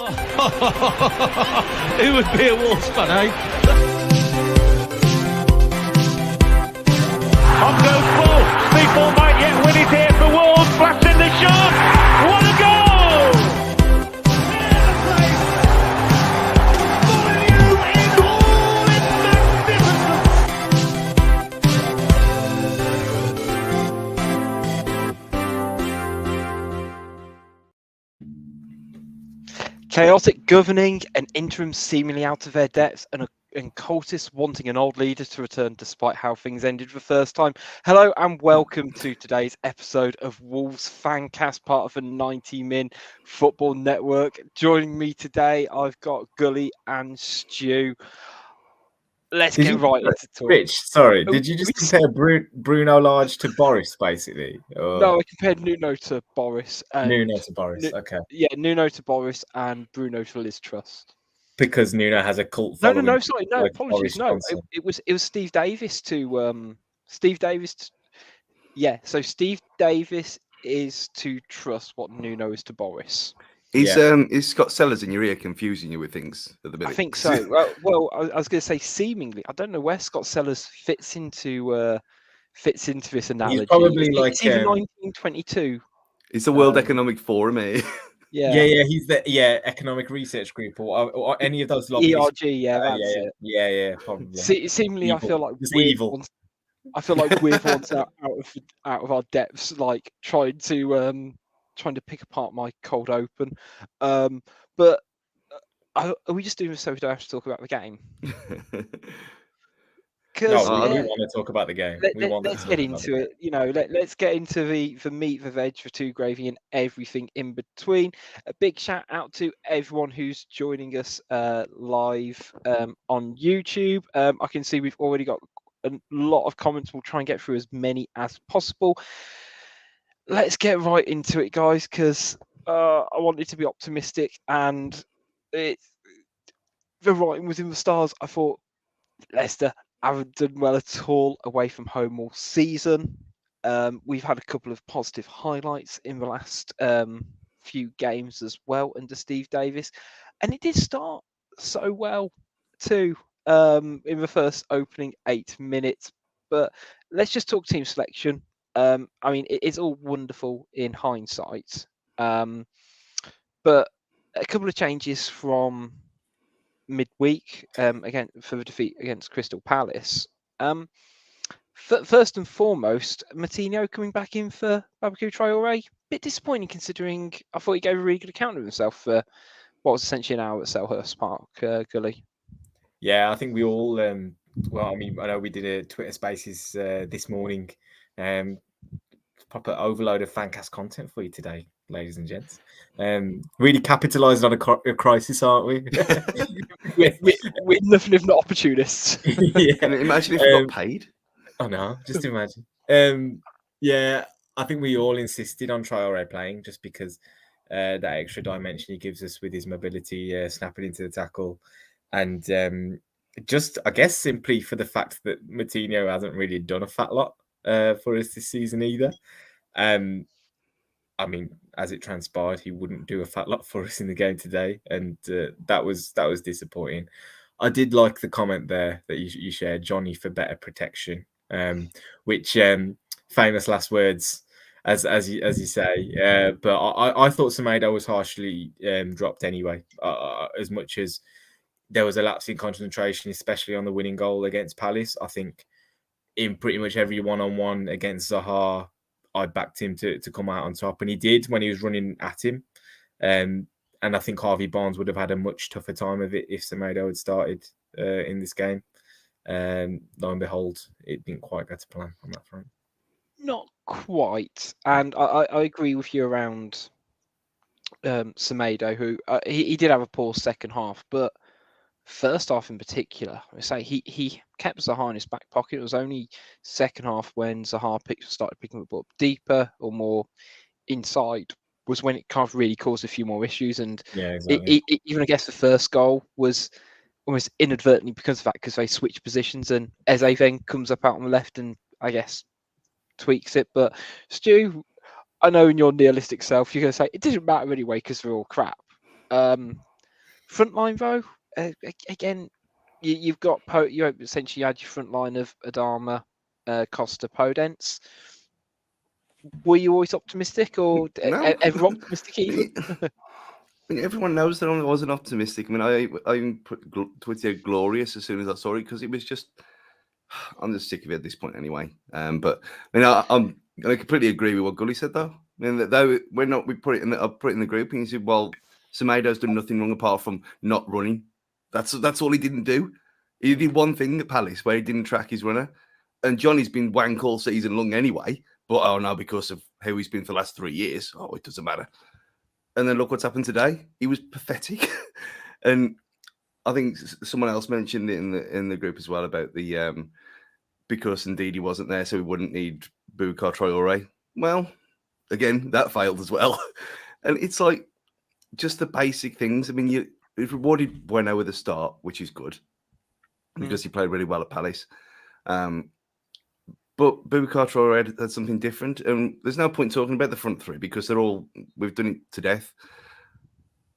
Who would be a Wolves fan, eh? On goes Bull. People might yet win it here for Wolves. Flash in the shot. What a goal! Molineux in all its magnificence. Chaotic governing, an interim seemingly out of their depth, and cultists wanting an old leader to return despite how things ended the first time. Hello and welcome to today's episode of Wolves Fancast, part of the 90min Football Network. Joining me today, I've got Gully and Stu. Let's get right into talk. Rich, sorry, did you just compare Bruno Lage to Boris, basically? Or... No, I compared Nuno to Boris. Nuno to Boris, okay. Yeah, Nuno to Boris and Bruno to Liz Truss. Because Nuno has a cult following. No, Apologies. No, it was Steve Davis to Steve Davis. So Steve Davis is to Truss what Nuno is to Boris. Is Scott Sellers in your ear confusing you with things at the minute? I think so. Well, I was going to say seemingly. I don't know where Scott Sellers fits into this analogy. He's probably it's even 1922. It's the World Economic Forum, eh? Yeah. He's the Economic Research Group or any of those lobbyists. ERG, Yeah, probably. Seemingly, evil. I feel like it's evil. I feel like we're ones out of our depths, like trying to pick apart my cold open. But are we just doing this so we don't have to talk about the game? No, we want to talk about the game. Let's get into it. Let's get into the meat, the veg, the two gravy, and everything in between. A big shout out to everyone who's joining us live on YouTube. I can see we've already got a lot of comments. We'll try and get through as many as possible. Let's get right into it, guys, because I wanted to be optimistic, and the writing was in the stars. I thought Leicester haven't done well at all away from home all season. We've had a couple of positive highlights in the last few games as well under Steve Davis. And it did start so well too in the first opening 8 minutes. But let's just talk team selection. It's all wonderful in hindsight. But a couple of changes from midweek again for the defeat against Crystal Palace. First and foremost, Moutinho coming back in for Babacou Traoré. Bit disappointing considering I thought he gave a really good account of himself for what was essentially an hour at Selhurst Park, Gully. Yeah, I think we all. I know we did a Twitter Spaces this morning. Proper overload of Fancast content for you today, ladies and gents. Really capitalising on a crisis, aren't we? we're nothing if not opportunists. Yeah. Imagine if we got paid. Oh no, just imagine. I think we all insisted on Traoré playing just because that extra dimension he gives us with his mobility, snapping into the tackle, and just I guess simply for the fact that Moutinho hasn't really done a fat lot for us this season either. As it transpired, he wouldn't do a fat lot for us in the game today, and that was disappointing. I did like the comment there that you shared, Johnny for better protection, which famous last words, as you say. But I thought Semedo was harshly dropped anyway, as much as there was a lapse in concentration, especially on the winning goal against Palace. I think in pretty much every one-on-one against Zaha, I backed him to come out on top, and he did when he was running at him. And I think Harvey Barnes would have had a much tougher time of it if Semedo had started in this game. Lo and behold, it didn't quite go to plan on that front. Not quite, and I agree with you around Semedo, who he did have a poor second half, but first half in particular, I say he kept Zaha in his back pocket. It was only second half when Zaha started picking the ball up deeper or more inside was when it kind of really caused a few more issues. And even I guess the first goal was almost inadvertently because of that, because they switched positions and Eze then comes up out on the left and I guess tweaks it. But Stu, I know in your nihilistic self you're going to say it doesn't matter anyway because they're all crap. Front line though, again, you've got you essentially had your front line of Adama, Costa, Podence. Were you always optimistic, or No. ever optimistic even? I mean, everyone knows that I wasn't optimistic. I mean, I even tweeted glorious as soon as I saw it because it was just. I'm just sick of it at this point anyway. But I mean, I completely agree with what Gully said though. I mean, though we put it in the group and he said, well, Semedo's done nothing wrong apart from not running. That's all he didn't do. He did one thing at Palace where he didn't track his runner, and Johnny's been wank all season long anyway. But oh no, because of how he's been for the last 3 years, oh, it doesn't matter. And then look what's happened today. He was pathetic, and I think someone else mentioned it in the group as well about the because indeed he wasn't there, so we wouldn't need Boubacar Traoré. Well, again, that failed as well. And it's like just the basic things. I mean, you've rewarded Bueno with a start, which is good because he played really well at Palace. But Boubacar Traoré had something different, and there's no point talking about the front three because we've done it to death.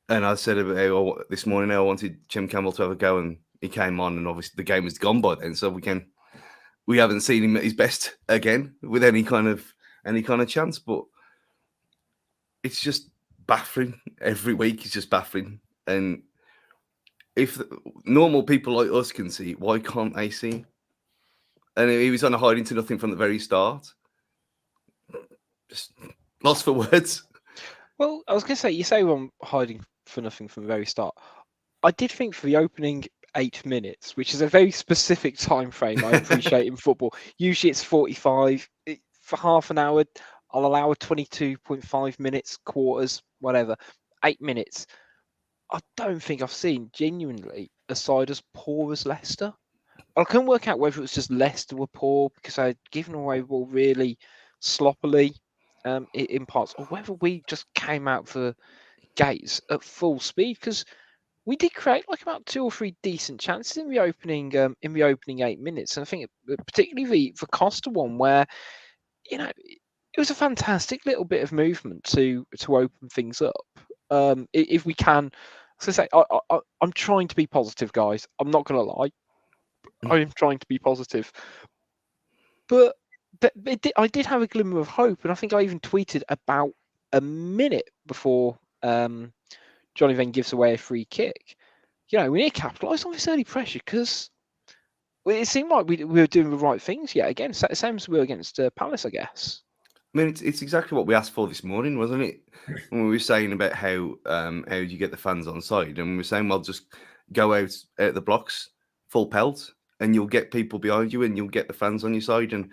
And I said this morning I wanted Jim Campbell to have a go, and he came on, and obviously the game was gone by then, so we haven't seen him at his best again with any kind of chance. But it's just baffling every week. It's just baffling, and if normal people like us can see it, why can't they see? And he was on a hiding to nothing from the very start. Just lost for words. Well, I was going to say, you say I'm hiding for nothing from the very start. I did think for the opening 8 minutes, which is a very specific time frame I appreciate in football. Usually it's 45. For half an hour, I'll allow a 22.5 minutes, quarters, whatever. 8 minutes. I don't think I've seen genuinely a side as poor as Leicester. I couldn't work out whether it was just Leicester were poor because I'd given away the ball really sloppily in parts, or whether we just came out for gates at full speed, because we did create like about 2 or 3 decent chances in the opening 8 minutes, and I think particularly the Costa one where it was a fantastic little bit of movement to open things up. If we can, so say I'm trying to be positive, guys. I'm not going to lie. I am trying to be positive, but I did have a glimmer of hope, and I think I even tweeted about a minute before Johnny then gives away a free kick. We need to capitalise on this early pressure because it seemed like we were doing the right things yet again. Same as we were against Palace, I guess. I mean, it's exactly what we asked for this morning, wasn't it? When we were saying about how do you get the fans on side, and we were saying, well, just go out the blocks, full pelt, and you'll get people behind you, and you'll get the fans on your side. And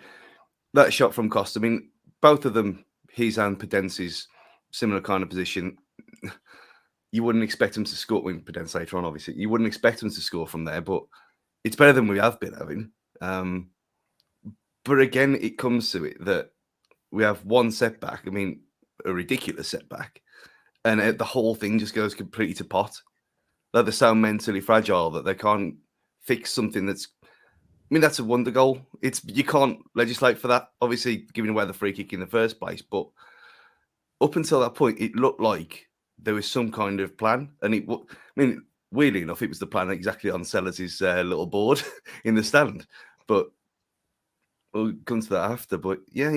that shot from Costa, I mean, both of them, his and Podence's similar kind of position. You wouldn't expect him to score when Podence later on, obviously. You wouldn't expect him to score from there, but it's better than we have been having. But again, it comes to it that we have one setback. I mean, a ridiculous setback. And the whole thing just goes completely to pot. Like they're so mentally fragile that they can't fix something that's... I mean, that's a wonder goal. You can't legislate for that, obviously, giving away the free kick in the first place. But up until that point, it looked like there was some kind of plan. And weirdly enough, it was the plan exactly on Sellers' little board in the stand. But we'll come to that after. But yeah,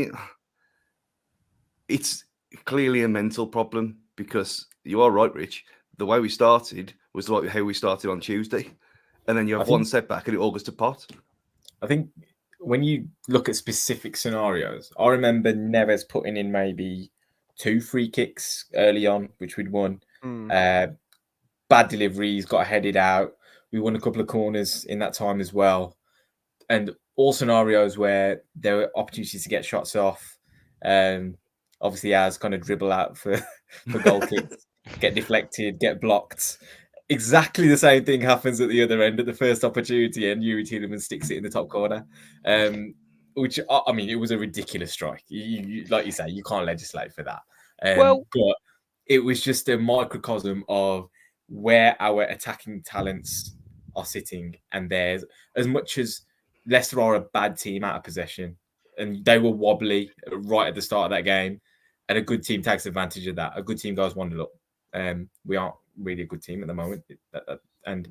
it's clearly a mental problem because you are right, Rich. The way we started was like how we started on Tuesday. And then you have one setback and it all goes to pot. I think when you look at specific scenarios, I remember Neves putting in maybe 2 free kicks early on, which we'd won. Bad deliveries, got headed out. We won a couple of corners in that time as well. And all scenarios where there were opportunities to get shots off. Obviously, as kind of dribble out for goal kicks, get deflected, get blocked. Exactly the same thing happens at the other end at the first opportunity, and Yuri Tielemans sticks it in the top corner. Which, I mean, it was a ridiculous strike. Like you say, you can't legislate for that. But it was just a microcosm of where our attacking talents are sitting. And there's, as much as Leicester are a bad team out of possession, and they were wobbly right at the start of that game, and a good team takes advantage of that. A good team goes 1-0 up. We aren't really a good team at the moment. And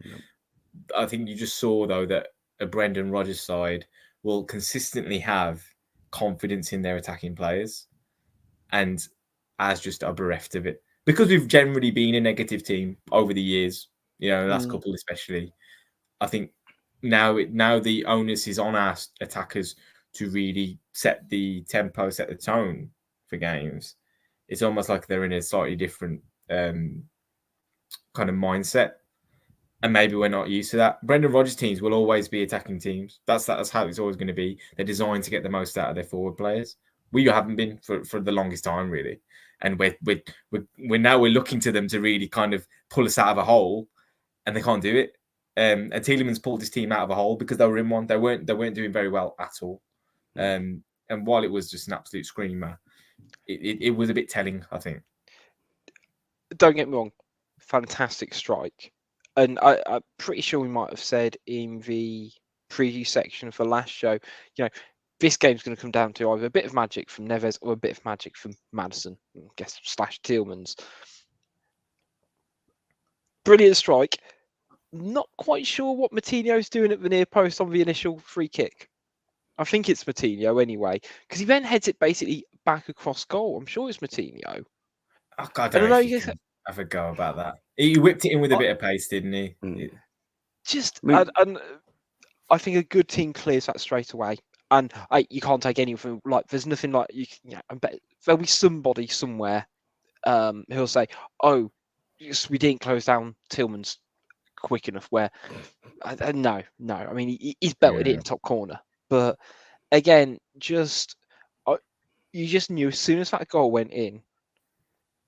I think you just saw though that a Brendan Rodgers side will consistently have confidence in their attacking players, and as just are bereft of it because we've generally been a negative team over the years. The last couple especially. I think now the onus is on our attackers to really set the tempo, set the tone for games. It's almost like they're in a slightly different kind of mindset, and maybe we're not used to that. Brendan Rodgers teams will always be attacking teams. That's how it's always going to be. They're designed to get the most out of their forward players. We haven't been for the longest time, really, and we're looking to them to really kind of pull us out of a hole, and they can't do it. And Tielemans pulled his team out of a hole because they were in one. They weren't doing very well at all. And while it was just an absolute screamer, it was a bit telling, I think. Don't get me wrong, fantastic strike. And I'm pretty sure we might have said in the preview section for last show, this game's going to come down to either a bit of magic from Neves or a bit of magic from Maddison, I guess, / Tielemans. Brilliant strike. Not quite sure what Moutinho's doing at the near post on the initial free kick. I think it's Moutinho anyway, because he then heads it basically back across goal. I'm sure it's Moutinho. Oh, I don't know if you can have a go about that. He whipped it in with a bit of pace, didn't he? And I think a good team clears that straight away. And you can't take anything. Like, there's nothing like I bet there'll be somebody somewhere who'll say, "Oh, we didn't close down Tielemans quick enough." Where no. I mean, he's belted it in top corner. But again, you just knew as soon as that goal went in,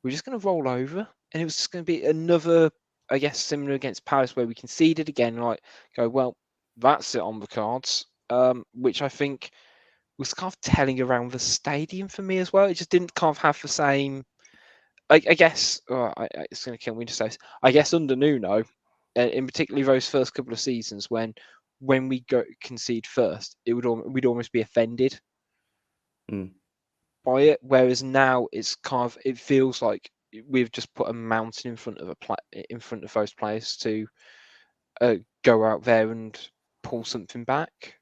we're just going to roll over, and it was just going to be another, I guess, similar against Paris where we conceded again. Like, go, well, that's it on the cards, which I think was kind of telling around the stadium for me as well. It just didn't kind of have the same. I guess it's going to kill me to say this. I guess under Nuno, in particularly those first couple of seasons when we concede first, we'd almost be offended by it. Whereas now it feels like we've just put a mountain in front of those players to go out there and pull something back.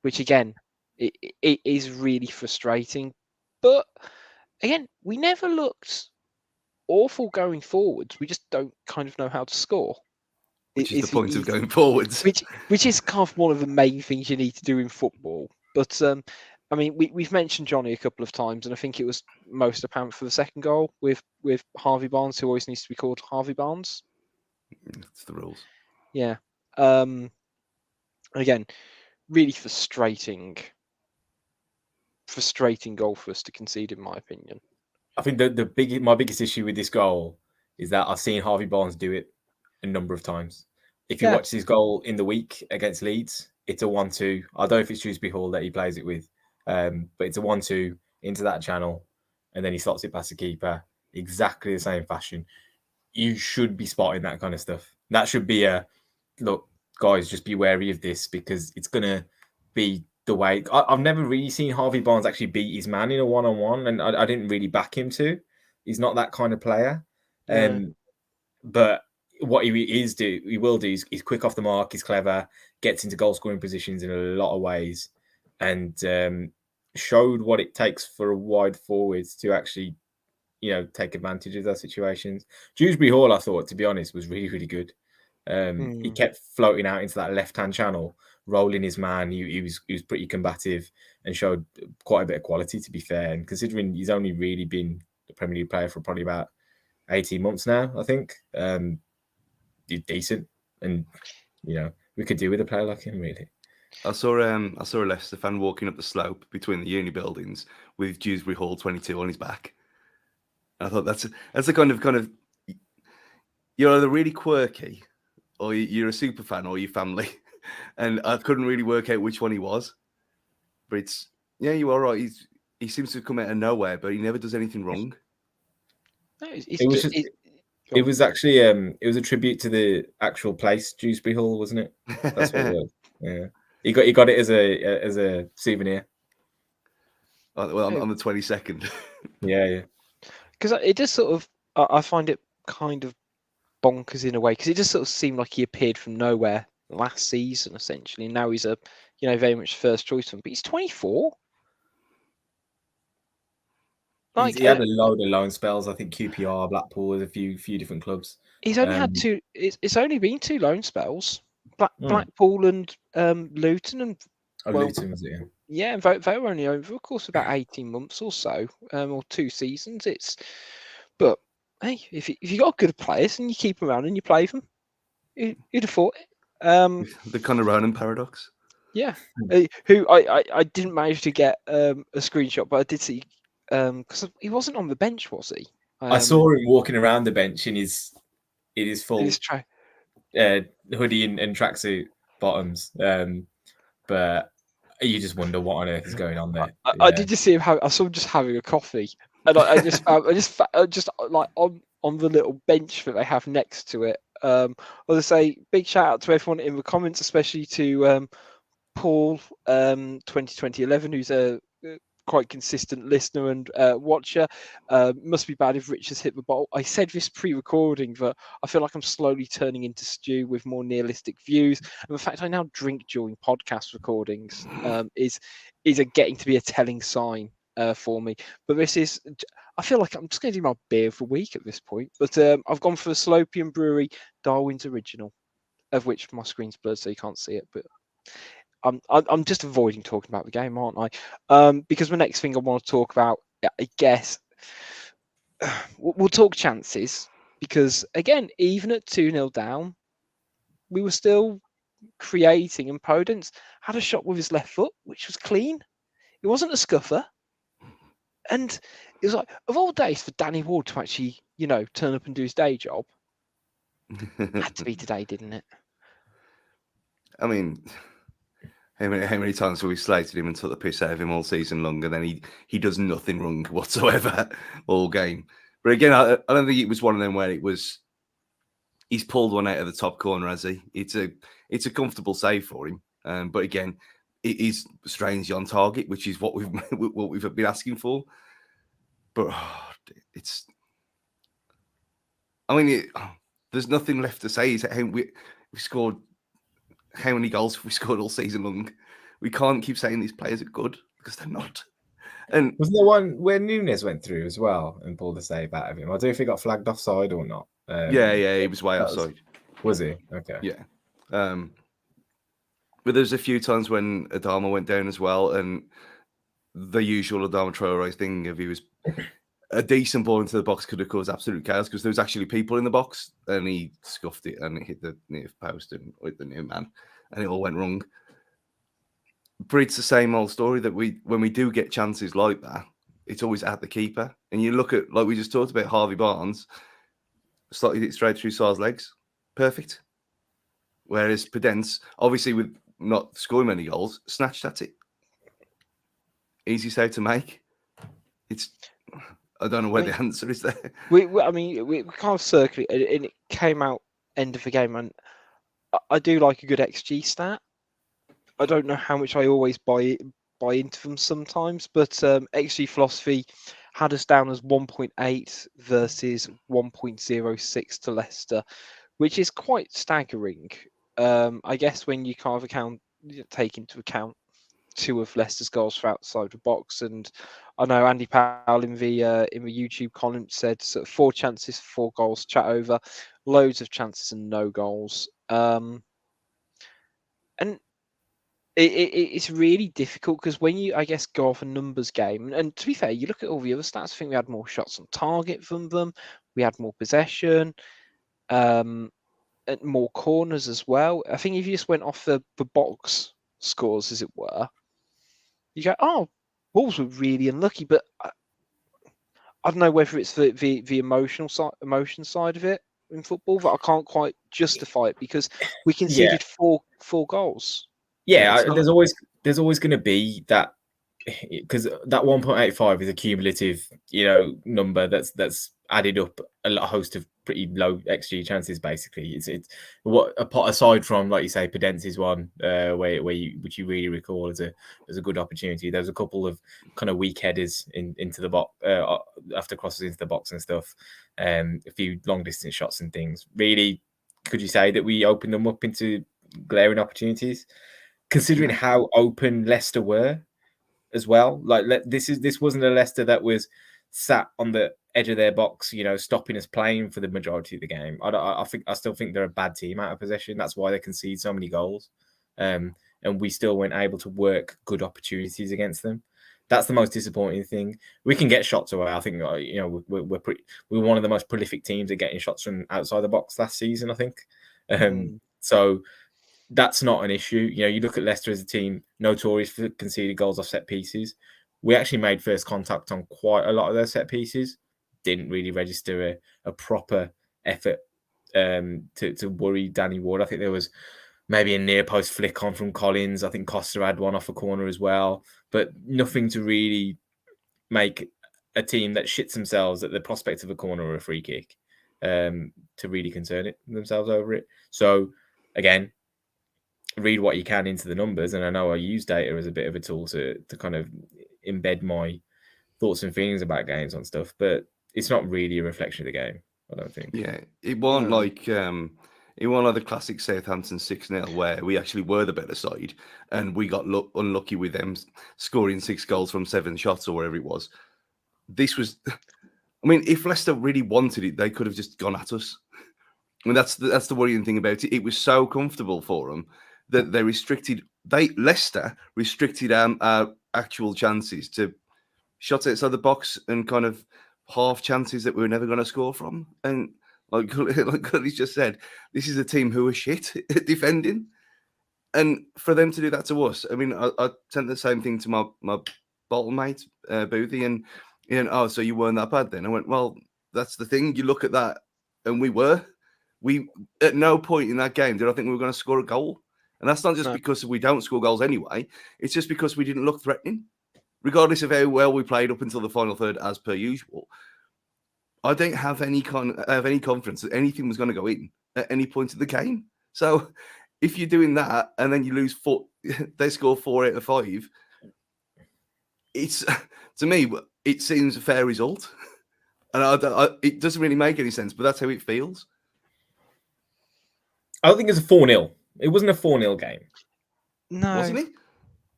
Which again, it is really frustrating. But again, we never looked awful going forwards. We just don't kind of know how to score. Which is the point of going forwards. Which is kind of one of the main things you need to do in football. But I mean, we've mentioned Johnny a couple of times, and I think it was most apparent for the second goal with Harvey Barnes, who always needs to be called Harvey Barnes. That's the rules. Yeah. Again, really frustrating goal for us to concede, in my opinion. I think my biggest issue with this goal is that I've seen Harvey Barnes do it a number of times. If you watch his goal in the week against Leeds, it's a 1-2. I don't know if it's Shrewsbury Hall that he plays it with, but it's a 1-2 into that channel, and then he slots it past the keeper. Exactly the same fashion. You should be spotting that kind of stuff. That should be look, guys, just be wary of this because it's going to be the way. I've never really seen Harvey Barnes actually beat his man in a one-on-one, and I didn't really back him to. He's not that kind of player. But what he will do is he's quick off the mark, he's clever, gets into goal-scoring positions in a lot of ways, and showed what it takes for a wide forwards to actually, take advantage of those situations. Shrewsbury Hall, I thought, to be honest, was really, really good. He kept floating out into that left-hand channel, rolling his man. He was pretty combative and showed quite a bit of quality, to be fair. And considering he's only really been the Premier League player for probably about 18 months now, I think, he's decent. And, we could do with a player like him, really. I saw a Leicester fan walking up the slope between the uni buildings with Shrewsbury Hall 22 on his back. And I thought that's a kind of you're either really quirky or you're a super fan or your family. And I couldn't really work out which one he was. But you are right. He seems to have come out of nowhere, but he never does anything wrong. No, it was actually it was a tribute to the actual place, Shrewsbury Hall, wasn't it? That's what it was. Yeah, he got it as a souvenir. On the 22nd. Yeah. Because it just sort of, I find it kind of bonkers in a way, because it just sort of seemed like he appeared from nowhere last season, essentially. And now he's a, very much first choice for him. But he's 24. He had a load of loan spells. I think QPR, Blackpool, a few different clubs. He's only had two. It's only been 2 loan spells. Blackpool and Luton, and Luton was it? Yeah, and they were only over, of course, about 18 months or so, or 2 seasons. But hey, if you got good players and you keep them around and you play them, you'd have thought it. The Conor Ronan paradox. Yeah, who I didn't manage to get a screenshot, but I did see, because he wasn't on the bench, was he? I saw him walking around the bench in his full hoodie and tracksuit bottoms, but you just wonder what on earth is going on there. I did just see him. I saw him just having a coffee, and I just like on the little bench that they have next to it. I'll just say big shout out to everyone in the comments, especially to Paul 2011, who's a quite consistent listener and watcher. Must be bad if Rich has hit the bottle. I said this pre-recording, but I feel like I'm slowly turning into Stu with more nihilistic views. And the fact I now drink during podcast recordings is getting to be a telling sign for me. But this is, I feel like I'm just going to do my beer of the week at this point. But I've gone for the Salopian Brewery Darwin's Original, of which my screen's blurred so you can't see it, but I'm just avoiding talking about the game, aren't I? Because the next thing I want to talk about, I guess, we'll talk chances. Because again, even at 2-0 down, we were still creating, and Podence had a shot with his left foot, which was clean. It wasn't a scuffer. And it was like, of all days for Danny Ward to actually, turn up and do his day job, had to be today, didn't it? I mean, how many times have we slated him and took the piss out of him all season long, and then he does nothing wrong whatsoever all game. But again, I don't think it was one of them where he's pulled one out of the top corner, has he? It's a comfortable save for him. But again, it is strangely on target, which is what we've been asking for. But there's nothing left to say. We scored. How many goals have we scored all season long? We can't keep saying these players are good because they're not. And wasn't there one where Nunes went through as well and pulled a save out of him? I don't know if he got flagged offside or not. Yeah, he was way offside. Was he? Okay. Yeah. But there's a few times when Adama went down as well, and the usual Adama Traore thing, if he was a decent ball into the box, could have caused absolute chaos because there was actually people in the box, and he scuffed it and it hit the near post and with the new man, and it all went wrong. But it's the same old story that when we do get chances like that, it's always at the keeper. And you look at, like we just talked about, Harvey Barnes, slotted it straight through Sarr's legs, perfect. Whereas Podence, obviously with not scoring many goals, snatched at it. Easy save to make. I don't know where the answer is there. We kind of circle it, and it came out end of the game, and I do like a good XG stat. I don't know how much I always buy into them sometimes, but XG philosophy had us down as 1.8 versus 1.06 to Leicester, which is quite staggering. I guess when you kind of take into account 2 of Leicester's goals for outside the box, and I know Andy Powell in the YouTube column said sort of 4 chances, 4 goals, chat over, loads of chances and no goals, and it's really difficult because when you, I guess, go off a numbers game, and to be fair, you look at all the other stats. I think we had more shots on target from them, we had more possession, and more corners as well. I think if you just went off the box scores, as it were, you go, oh, Wolves were really unlucky. But I don't know whether it's the emotion side of it in football that I can't quite justify it, because we conceded four goals. Yeah, there's always going to be that, because that 1.85 is a cumulative, number that's added up a host of pretty low XG chances. Basically, it's what aside from, like you say, Pedence's one, which you really recall as a good opportunity. There was a couple of kind of weak headers into the box after crosses into the box and stuff. A few long distance shots and things. Really, could you say that we opened them up into glaring opportunities, considering how open Leicester were as well? Like, this wasn't a Leicester that was sat on the edge of their box, stopping us playing for the majority of the game. I still think they're a bad team out of possession. That's why they concede so many goals, and we still weren't able to work good opportunities against them. That's the most disappointing thing. We can get shots away. I think we're one of the most prolific teams at getting shots from outside the box last season, I think. So that's not an issue. You look at Leicester as a team notorious for conceding goals off set pieces. We actually made first contact on quite a lot of their set pieces. Didn't really register a proper effort to worry Danny Ward. I think there was maybe a near post flick on from Collins. I think Costa had one off a corner as well, but nothing to really make a team that shits themselves at the prospect of a corner or a free kick to really concern themselves over it. So again, read what you can into the numbers, and I know I use data as a bit of a tool to kind of embed my thoughts and feelings about games on stuff, but it's not really a reflection of the game, I don't think. Yeah, it wasn't like the classic Southampton 6-0 where we actually were the better side and we got unlucky with them scoring 6 goals from 7 shots or whatever it was. This was, I mean, if Leicester really wanted it, they could have just gone at us. I mean, that's the worrying thing about it. It was so comfortable for them that Leicester restricted our actual chances to shots outside the box and kind of half chances that we were never going to score from. And like Gully's just said, this is a team who are shit at defending. And for them to do that to us, I mean, I sent the same thing to my Bolton mate, Boothie, and so you weren't that bad then? I went, well, that's the thing. You look at that, and we at no point in that game did I think we were going to score a goal. And that's not just because we don't score goals anyway. It's just because we didn't look threatening. Regardless of how well we played up until the final third, as per usual, I don't have any confidence that anything was going to go in at any point of the game. So if you're doing that and then you lose 4, they score 4 out of 5. It's, to me, it seems a fair result, and it doesn't really make any sense, but that's how it feels. I don't think it's a 4-0. It wasn't a 4-0 game. No, wasn't it?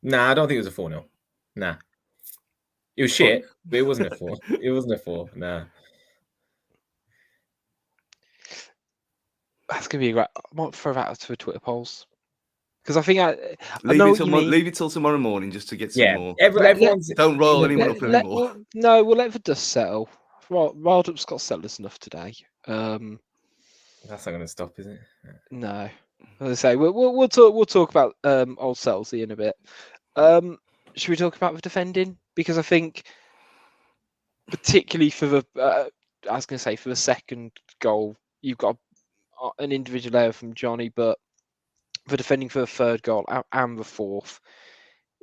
Nah, I don't think it was a 4-0. Nah. It was shit, but it wasn't a 4. It wasn't a 4. Nah. That's gonna be great. I might throw that out to the Twitter polls because I think leave it till tomorrow morning just to get some more. Everyone's don't roll anyone up anymore. We'll let the dust settle. Riled up's got settled enough today. That's not going to stop, is it? No. As I say, we'll talk about old Selzy in a bit. Should we talk about the defending? Because I think, particularly for the, I was going to say for the second goal, you've got an individual error from Johnny, but for defending for the third goal and the fourth,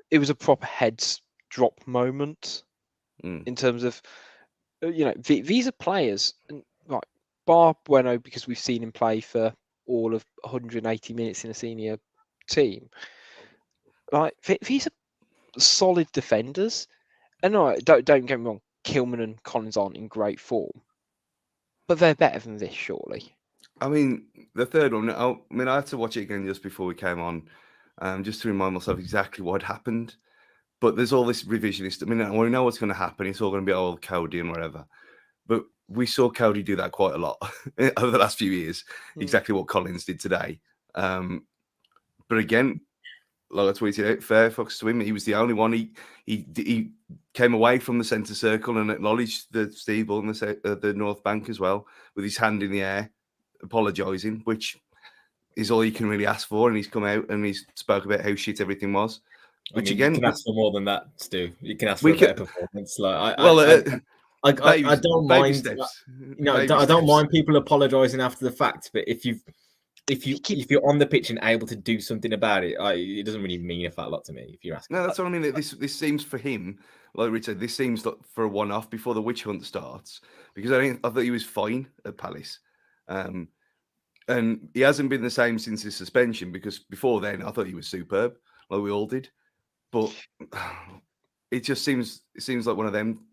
it was a proper heads drop moment in terms of, these are players, and like bar Bueno, because we've seen him play for all of 180 minutes in a senior team. Like these are solid defenders, and don't get me wrong, Kilman and Collins aren't in great form, but they're better than this, surely. I mean, the third one, I had to watch it again just before we came on, just to remind myself exactly what had happened. But there's all this revisionist. I mean, we know what's going to happen. It's all going to be old Cody and whatever. But we saw Cody do that quite a lot over the last few years. Exactly what Collins did today. But again, like I tweeted out, fair fucks to him. He was the only one. He came away from the centre circle and acknowledged the Steve Bull and the North Bank as well, with his hand in the air, apologising, which is all you can really ask for. And he's come out and he's spoke about how shit everything was. Which again, you can ask for more than that, Stu. You can ask for a better performance. Like I don't mind. I don't mind people apologising after the fact, but if you're on the pitch and able to do something about it, it doesn't really mean a fat lot to me. If you're asking, no, that's what I mean. This seems for him like Rich said, this seems like for a one-off before the witch hunt starts, because I thought he was fine at Palace. And he hasn't been the same since his suspension, because before then I thought he was superb, like we all did. But it just seems like one of them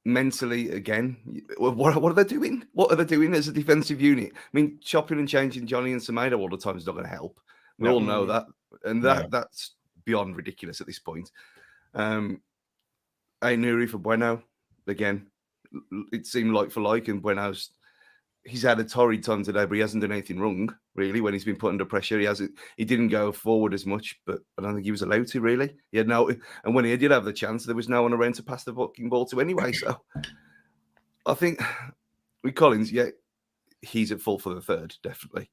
mentally again. What are they doing? What are they doing as a defensive unit? I mean, chopping and changing Johnny and Semedo all the time is not going to help. We all know that, and that's beyond ridiculous at this point. Nuri for Bueno again. It seemed like for like, and Bueno's he's had a torrid time today, but he hasn't done anything wrong really. When he's been put under pressure, he didn't go forward as much, but I don't think he was allowed to really. He had no, and when he did have the chance, there was no one around to pass the fucking ball to anyway. So I think with Collins, yeah, he's at fault for the third, definitely.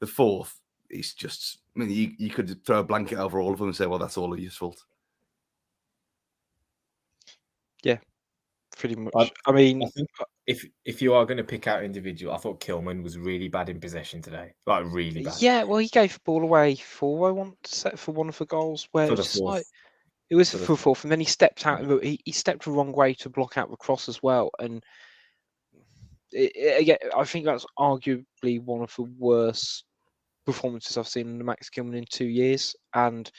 The fourth is just, I mean, you could throw a blanket over all of them and say, well, that's all of his fault. Yeah, pretty much. I mean, I think if you are going to pick out individual, I thought Kilman was really bad in possession today, like really bad. Yeah, well, he gave the ball away for one of the goals where it was just like it was for fourth, and then he stepped out. He stepped the wrong way to block out the cross as well, and again, I think that's arguably one of the worst performances I've seen in Max Kilman in 2 years. And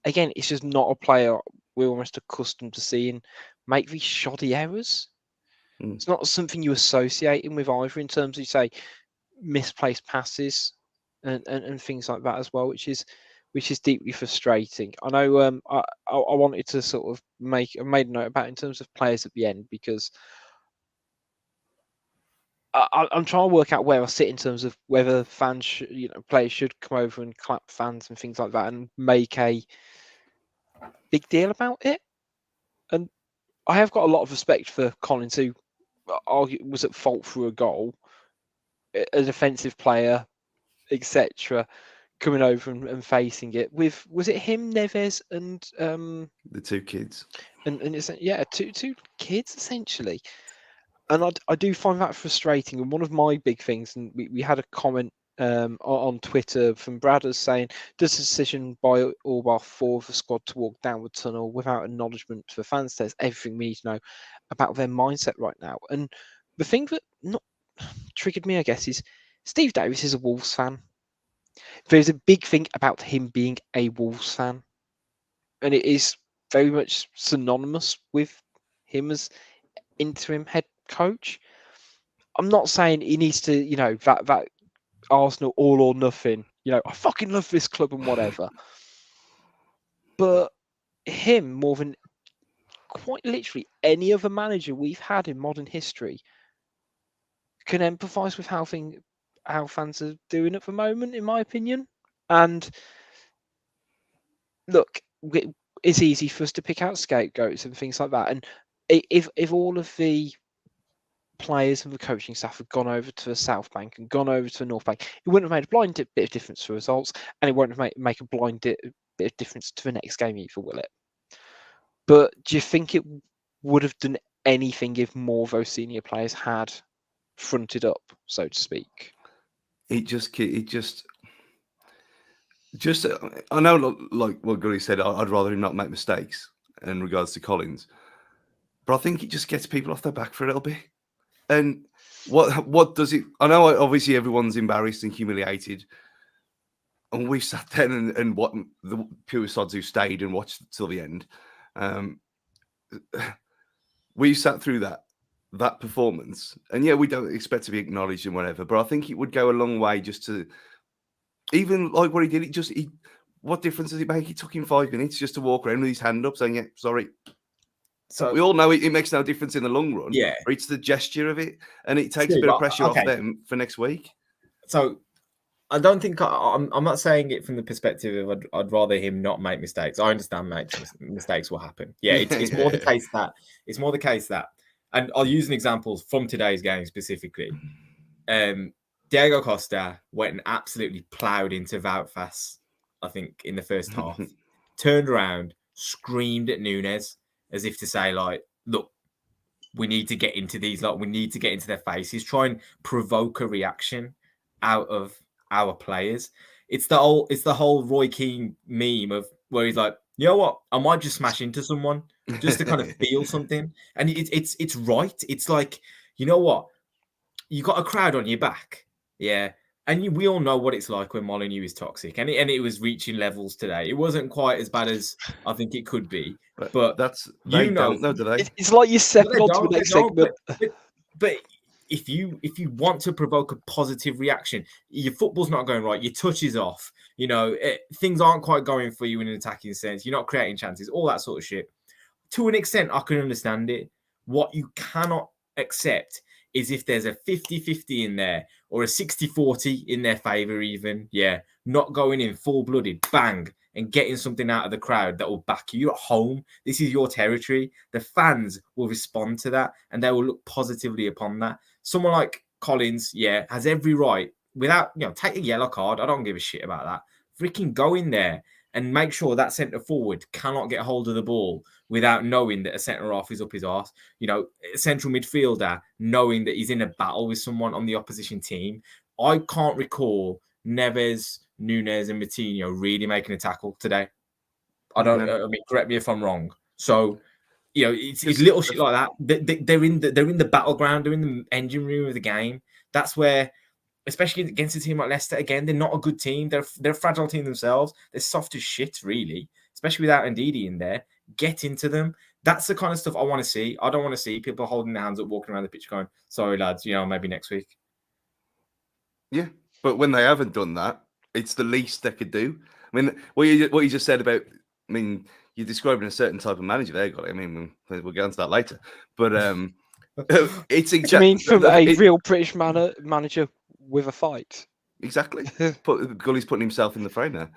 again, it's just not a player we're almost accustomed to seeing make these shoddy errors. It's not something you associate him with either, in terms of, say, misplaced passes and things like that as well, which is deeply frustrating. I know I wanted to sort of made a note about in terms of players at the end, because I'm trying to work out where I sit in terms of whether fans players should come over and clap fans and things like that and make a big deal about it. And I have got a lot of respect for Collins, who was at fault for a goal, a defensive player, etc., coming over and facing it with, was it him, Neves, and the two kids, and it's two kids essentially. And I do find that frustrating. And one of my big things, and we had a comment on Twitter from Bradders saying, does the decision by all bar four of the squad to walk down the tunnel without acknowledgement for fans says everything we need to know about their mindset right now? And the thing that not triggered me, I guess, is Steve Davis is a Wolves fan. There's a big thing about him being a Wolves fan, and it is very much synonymous with him as interim head coach. I'm not saying he needs to, that Arsenal all or nothing, I fucking love this club and whatever. But him, more than quite literally any other manager we've had in modern history, can empathise with how fans are doing at the moment, in my opinion. And look, it's easy for us to pick out scapegoats and things like that. And if all of the players and the coaching staff had gone over to the South Bank and gone over to the North Bank, it wouldn't have made a blind bit of difference to results, and it won't have make a blind bit of difference to the next game either, will it? But do you think it would have done anything if more of those senior players had fronted up, so to speak? It just I know, like what Gary said, I'd rather him not make mistakes in regards to Collins, but I think it just gets people off their back for a little bit. And what does it? I know obviously everyone's embarrassed and humiliated, and we sat there and what the pure sods who stayed and watched till the end. We sat through that performance, and yeah, we don't expect to be acknowledged and whatever, but I think it would go a long way just to, even like what he did. What difference does it make? It took him 5 minutes just to walk around with his hand up saying, "Yeah, sorry." So we all know it makes no difference in the long run. Yeah, but it's the gesture of it, and it takes a bit of pressure off them for next week. So I don't think I'm not saying it from the perspective of I'd rather him not make mistakes. I understand mistakes will happen. Yeah, it's more the case that, and I'll use an example from today's game specifically. Diego Costa went and absolutely ploughed into Wout, I think, in the first half. Turned around, screamed at Nunes as if to say, like, look, we need to get into these, like, we need to get into their faces, try and provoke a reaction out of our players. It's the whole Roy Keane meme of where he's like, You know what? I might just smash into someone just to kind of feel something. And it's right. It's like, you know what? You got a crowd on your back, yeah. And we all know what it's like when Molineux is toxic, and it was reaching levels today. It wasn't quite as bad as I think it could be, but they you know, don't know, do they? It's like you're no, stepping onto the next segment. But if you want to provoke a positive reaction, your football's not going right, your touch is off, you know, things aren't quite going for you in an attacking sense. You're not creating chances, all that sort of shit. To an extent, I can understand it. What you cannot accept is if there's a 50-50 in there or a 60-40 in their favour even, not going in full-blooded, bang, and getting something out of the crowd that will back you. You're at home. This is your territory. The fans will respond to that and they will look positively upon that. Someone like Collins, has every right, without, take a yellow card. I don't give a shit about that. Freaking go in there and make sure that centre forward cannot get hold of the ball without knowing that a centre half is up his arse. A central midfielder knowing that he's in a battle with someone on the opposition team. I can't recall Neves, Nunez, and Moutinho really making a tackle today. I mean, correct me if I'm wrong. So, it's little shit like that. They're in the battleground. They're in the engine room of the game. That's where, especially against a team like Leicester, again, they're not a good team. They're a fragile team themselves. They're soft as shit, really, especially without Ndidi in there. Get into them. That's the kind of stuff I want to see. I don't want to see people holding their hands up, walking around the pitch going, sorry, lads, maybe next week. Yeah, but when they haven't done that, it's the least they could do. I mean, what you just said about, I mean, you're describing a certain type of manager there, got it. I mean, we'll get into that later. But it's exactly. I mean, from a real British manager with a fight. Exactly. Gully's putting himself in the frame there.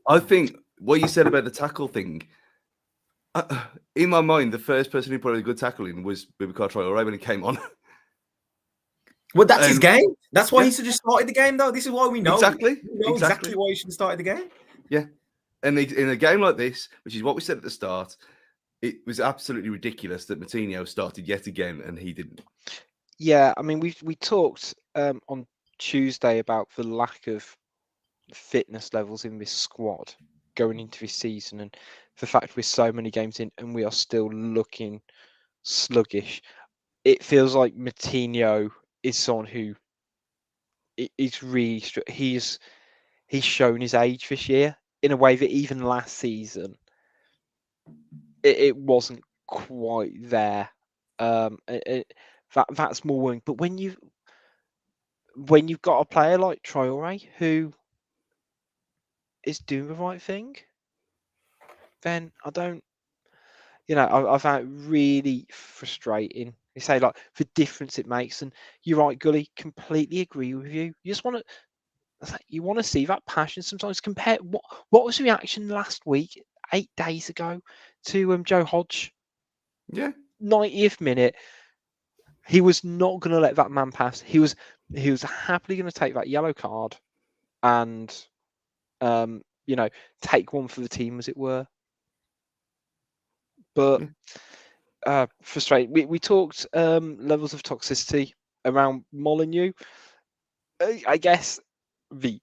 I think what you said about the tackle thing, in my mind, the first person who put a good tackle in was Boubacar Traoré when he came on. Well, that's his game. That's why he should have started the game, though. This is why we know. Exactly. We know exactly why he should have started the game. Yeah. And in a game like this, which is what we said at the start, it was absolutely ridiculous that Moutinho started yet again and he didn't. Yeah, I mean, we talked on Tuesday about the lack of fitness levels in this squad going into this season, and the fact we're so many games in and we are still looking sluggish. It feels like Moutinho is someone who is really he's shown his age this year in a way that even last season it wasn't quite there. That's more worrying. But when you've got a player like Traoré who is doing the right thing, then I don't, I found it really frustrating. You say like the difference it makes, and you're right, Gully. Completely agree with you. You just want to see that passion sometimes. Compare what was the reaction last week, 8 days ago, to Joe Hodge? Yeah, 90th minute. He was not going to let that man pass. He was happily going to take that yellow card, and take one for the team, as it were. But frustrating. We talked levels of toxicity around Molineux. I guess the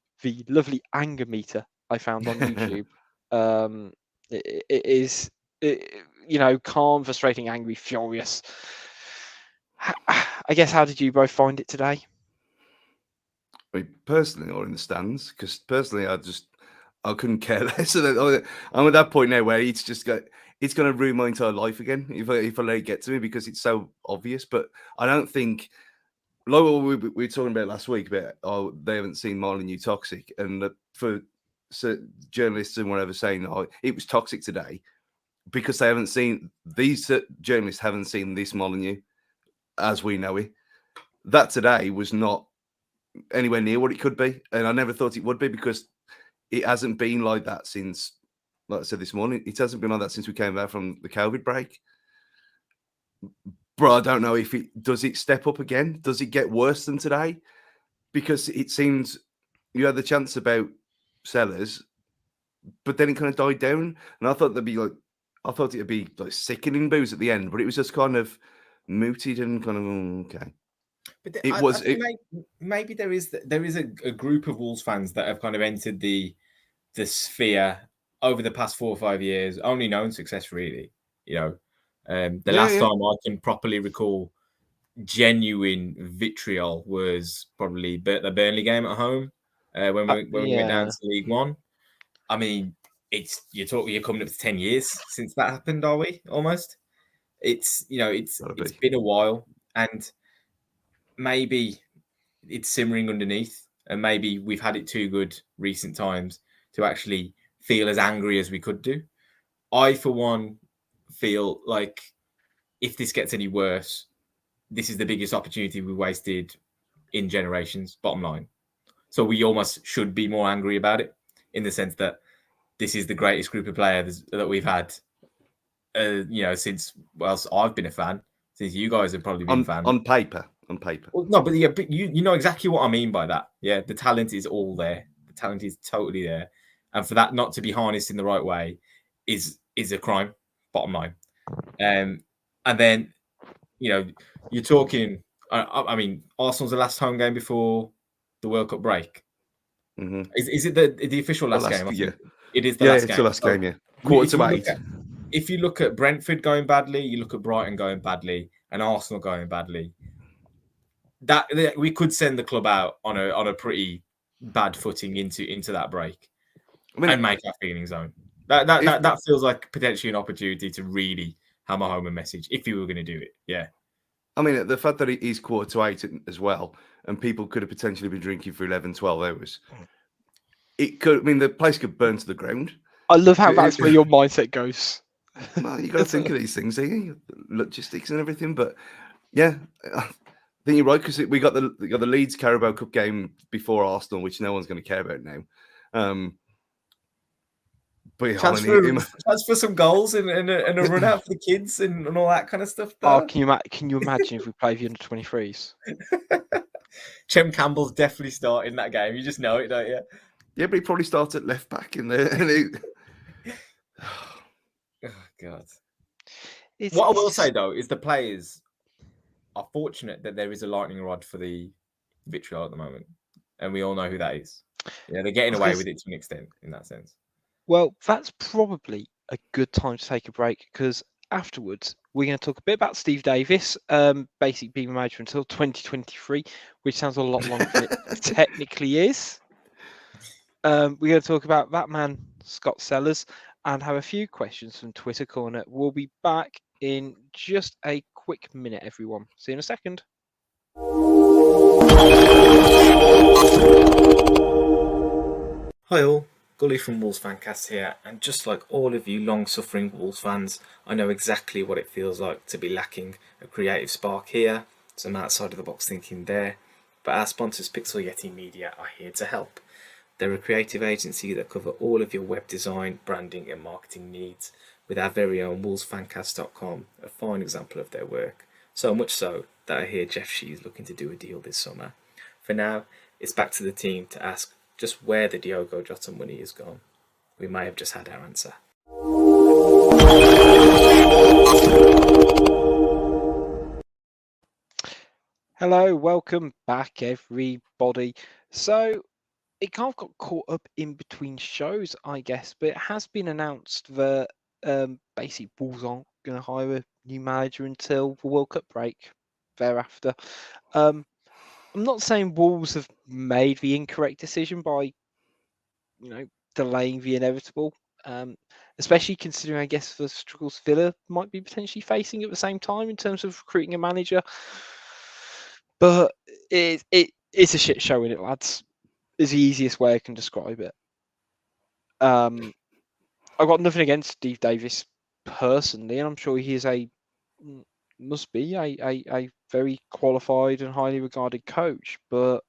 lovely anger meter I found on YouTube. It is calm, frustrating, angry, furious. I guess, how did you both find it today? I mean, personally, or in the stands, because personally, I couldn't care less. I'm at that point now where it's going to ruin my entire life again if I let it get to me, because it's so obvious. But I don't think, like what we were talking about last week, about they haven't seen Molineux toxic, and for journalists and whatever saying it was toxic today, because they haven't seen, these journalists haven't seen this Molineux as we know it. That today was not anywhere near what it could be, and I never thought it would be, because it hasn't been like that since, like I said this morning, it hasn't been like that since we came back from the COVID break. But I don't know if does it step up again? Does it get worse than today? Because it seems you had the chance about Sellers, but then it kind of died down. And I thought it'd be like sickening boos at the end, but it was just kind of mooted and kind of okay. But maybe there is a group of Wolves fans that have kind of entered the sphere over the past 4 or 5 years, only known success really. The last time I can properly recall genuine vitriol was probably the Burnley game at home when we went down to League One. I mean, you're coming up to 10 years since that happened, are we? Almost. It's been a while, and maybe it's simmering underneath, and maybe we've had it too good recent times to actually feel as angry as we could do. I, for one, feel like if this gets any worse, this is the biggest opportunity we wasted in generations, bottom line. So we almost should be more angry about it, in the sense that this is the greatest group of players that we've had, since I've been a fan, since you guys have probably been fans. On paper. Well, no, but you know exactly what I mean by that. Yeah, the talent is all there. The talent is totally there. And for that not to be harnessed in the right way is a crime, bottom line. And then, you're talking, I mean, Arsenal's the last home game before the World Cup break. Mm-hmm. Is it the official last game? Yeah. It is the last game. It's the last game, yeah. Quarter to 8. If you look at Brentford going badly, you look at Brighton going badly, and Arsenal going badly, that we could send the club out on a pretty bad footing into that break, and make our feelings known. That feels like potentially an opportunity to really hammer home a message if you were going to do it. Yeah. I mean, the fact that it is quarter to 8 as well, and people could have potentially been drinking for 11, 12 hours. It could. I mean, the place could burn to the ground. I love how that's where your mindset goes. Well, you got to think of these things, logistics and everything. But yeah, I think you're right, because we got the Leeds Carabao Cup game before Arsenal, which no one's going to care about now. But yeah, chance for some goals and a run out for the kids and all that kind of stuff. Though. Oh, can you imagine if we play the under-23s? Chem Campbell's definitely starting that game. You just know it, don't you? Yeah, but he probably starts at left back in there. Oh God! What I will say though is the players are fortunate that there is a lightning rod for the vitriol at the moment, and we all know who that is. Yeah, they're getting away with it to an extent in that sense. Well, that's probably a good time to take a break, because afterwards we're going to talk a bit about Steve Davis, basically being manager until 2023, which sounds a lot longer than it technically is. We're going to talk about that man, Scott Sellers, and have a few questions from Twitter Corner. We'll be back in just a quick minute, everyone. See you in a second. Hi all, Gully from Wolves Fancast here, and just like all of you long-suffering Wolves fans, I know exactly what it feels like to be lacking a creative spark here, some outside-of-the-box thinking there, but our sponsors Pixel Yeti Media are here to help. They're a creative agency that cover all of your web design, branding and marketing needs, with our very own wolvesfancast.com, a fine example of their work. So much so that I hear Jeff Shi is looking to do a deal this summer. For now, it's back to the team to ask just where the Diogo Jota money is gone. We may have just had our answer. Hello, welcome back everybody. So it kind of got caught up in between shows, I guess, but it has been announced that basically Wolves aren't going to hire a new manager until the World Cup break thereafter. I'm not saying Wolves have made the incorrect decision by, delaying the inevitable, especially considering, I guess, the struggles Villa might be potentially facing at the same time in terms of recruiting a manager. But it's a shit show, isn't it, lads? Is the easiest way I can describe it. I've got nothing against Steve Davis personally, and I'm sure he is must be a very qualified and highly regarded coach, but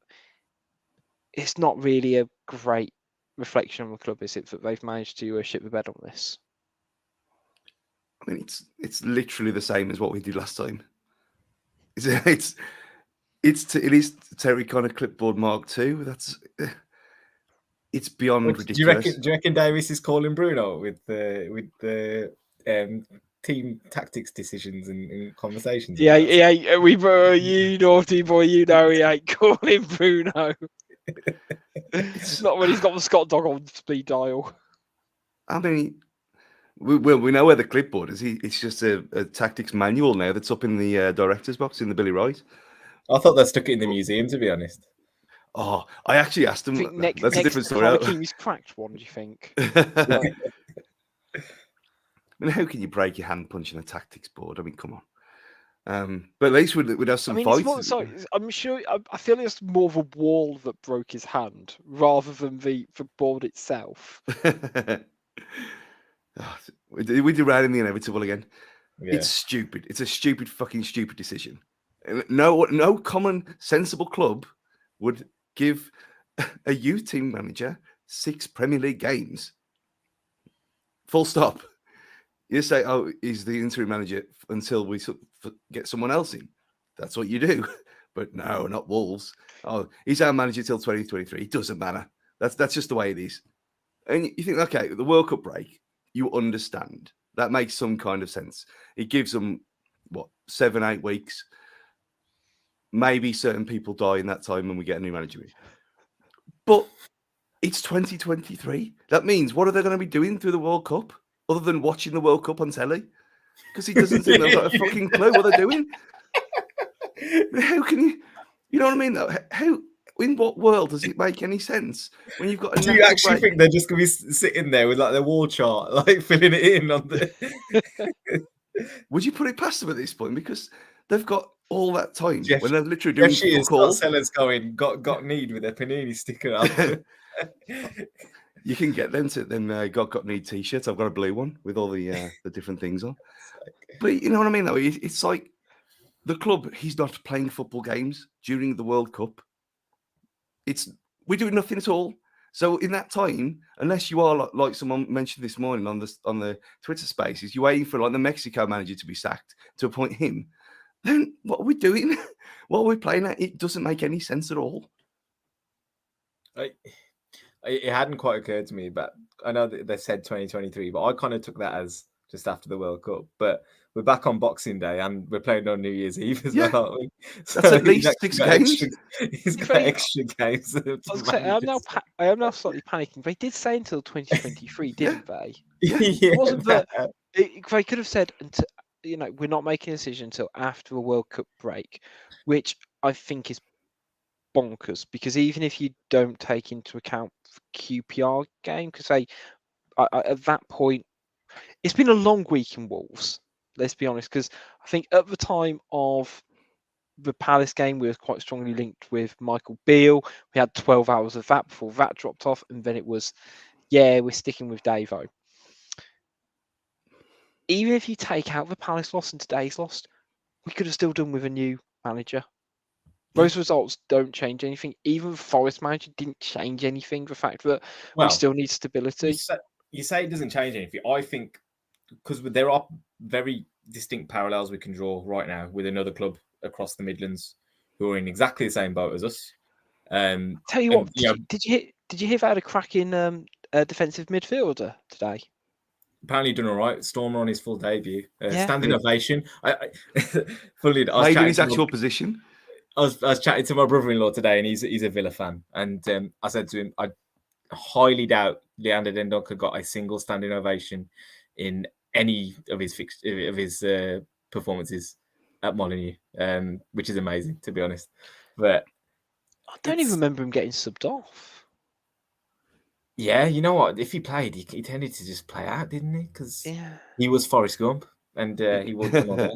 it's not really a great reflection on the club, is it, that they've managed to shit the bed on this? I mean, it's literally the same as what we did last time. It is Terry Connor clipboard Mark II. It's beyond ridiculous. Do you reckon Davis is calling Bruno with the team tactics decisions and conversations? Yeah, you naughty boy, he ain't calling Bruno. It's not when he's got the Scott dog on speed dial. I mean, we know where the clipboard is. It's just a tactics manual now that's up in the director's box in the Billy Wright. I thought they stuck it in the museum, to be honest. Oh, I actually asked him. I think That's a different story. Harlequin's cracked one, do you think? I mean, how can you break your hand punching a tactics board? I mean, come on. But at least we'd have some fights. It's more, I'm sure. I feel it's more of a wall that broke his hand rather than the board itself. We derailing the inevitable again. Yeah. It's stupid. It's a fucking stupid decision. No common, sensible club would give a youth team manager 6 Premier League games. Full stop. You say, oh, he's the interim manager until we get someone else in. That's what you do. But no, not Wolves. Oh, he's our manager till 2023. It doesn't matter. That's just the way it is. And you think, okay, the World Cup break, you understand. That makes some kind of sense. It gives them, 7-8 weeks. Maybe certain people die in that time when we get a new manager in. But it's 2023. That means, what are they going to be doing through the World Cup other than watching the World Cup on telly? Because he doesn't seem to have got a fucking clue what they're doing. How can you know what I mean? How, in what world does it make any sense when you've got a Do you actually think they're just going to be sitting there with like their wall chart, like filling it in on the... Would you put it past them at this point? Because they've got all that time Jeff, when they're literally doing Jeff sellers going, got need with their panini sticker up. You can get them to them got need t-shirts. I've got a blue one with all the different things on. But you know what I mean, though? It's like the club, he's not playing football games during the World Cup. We're doing nothing at all. So in that time, unless you are like someone mentioned this morning on the Twitter Spaces, you're waiting for like the Mexico manager to be sacked to appoint him. Then what are we doing? What are we playing at? It doesn't make any sense at all. It hadn't quite occurred to me, but I know that they said 2023, but I kind of took that as just after the World Cup. But we're back on Boxing Day and we're playing on New Year's Eve as well, aren't we? That's at least 6 games. He's got extra games. I am now slightly panicking. They did say until 2023, didn't they? Yeah. It wasn't that they could have said, we're not making a decision until after a World Cup break, which I think is bonkers, because even if you don't take into account the QPR game, because at that point, it's been a long week in Wolves, let's be honest, because I think at the time of the Palace game, we were quite strongly linked with Michael Beale. We had 12 hours of that before that dropped off, and then it was, we're sticking with Davo. Even if you take out the Palace loss and today's loss, we could have still done with a new manager. Those results don't change anything. Even the Forest manager didn't change anything. The fact that we still need stability. You say it doesn't change anything. I think because there are very distinct parallels we can draw right now with another club across the Midlands who are in exactly the same boat as us. Tell you what, did you hear they had a cracking defensive midfielder today? Apparently done all right. Stormer on his full debut. Standing ovation. Fully, played in his actual position. I was chatting to my brother-in-law today, and he's a Villa fan. And I said to him, I highly doubt Leander Dendoncker got a single standing ovation in any of his performances at Molineux, which is amazing, to be honest. But I don't even remember him getting subbed off. Yeah, you know what? If he played, he tended to just play out, didn't he? Because he was Forrest Gump, and he wasn't on there.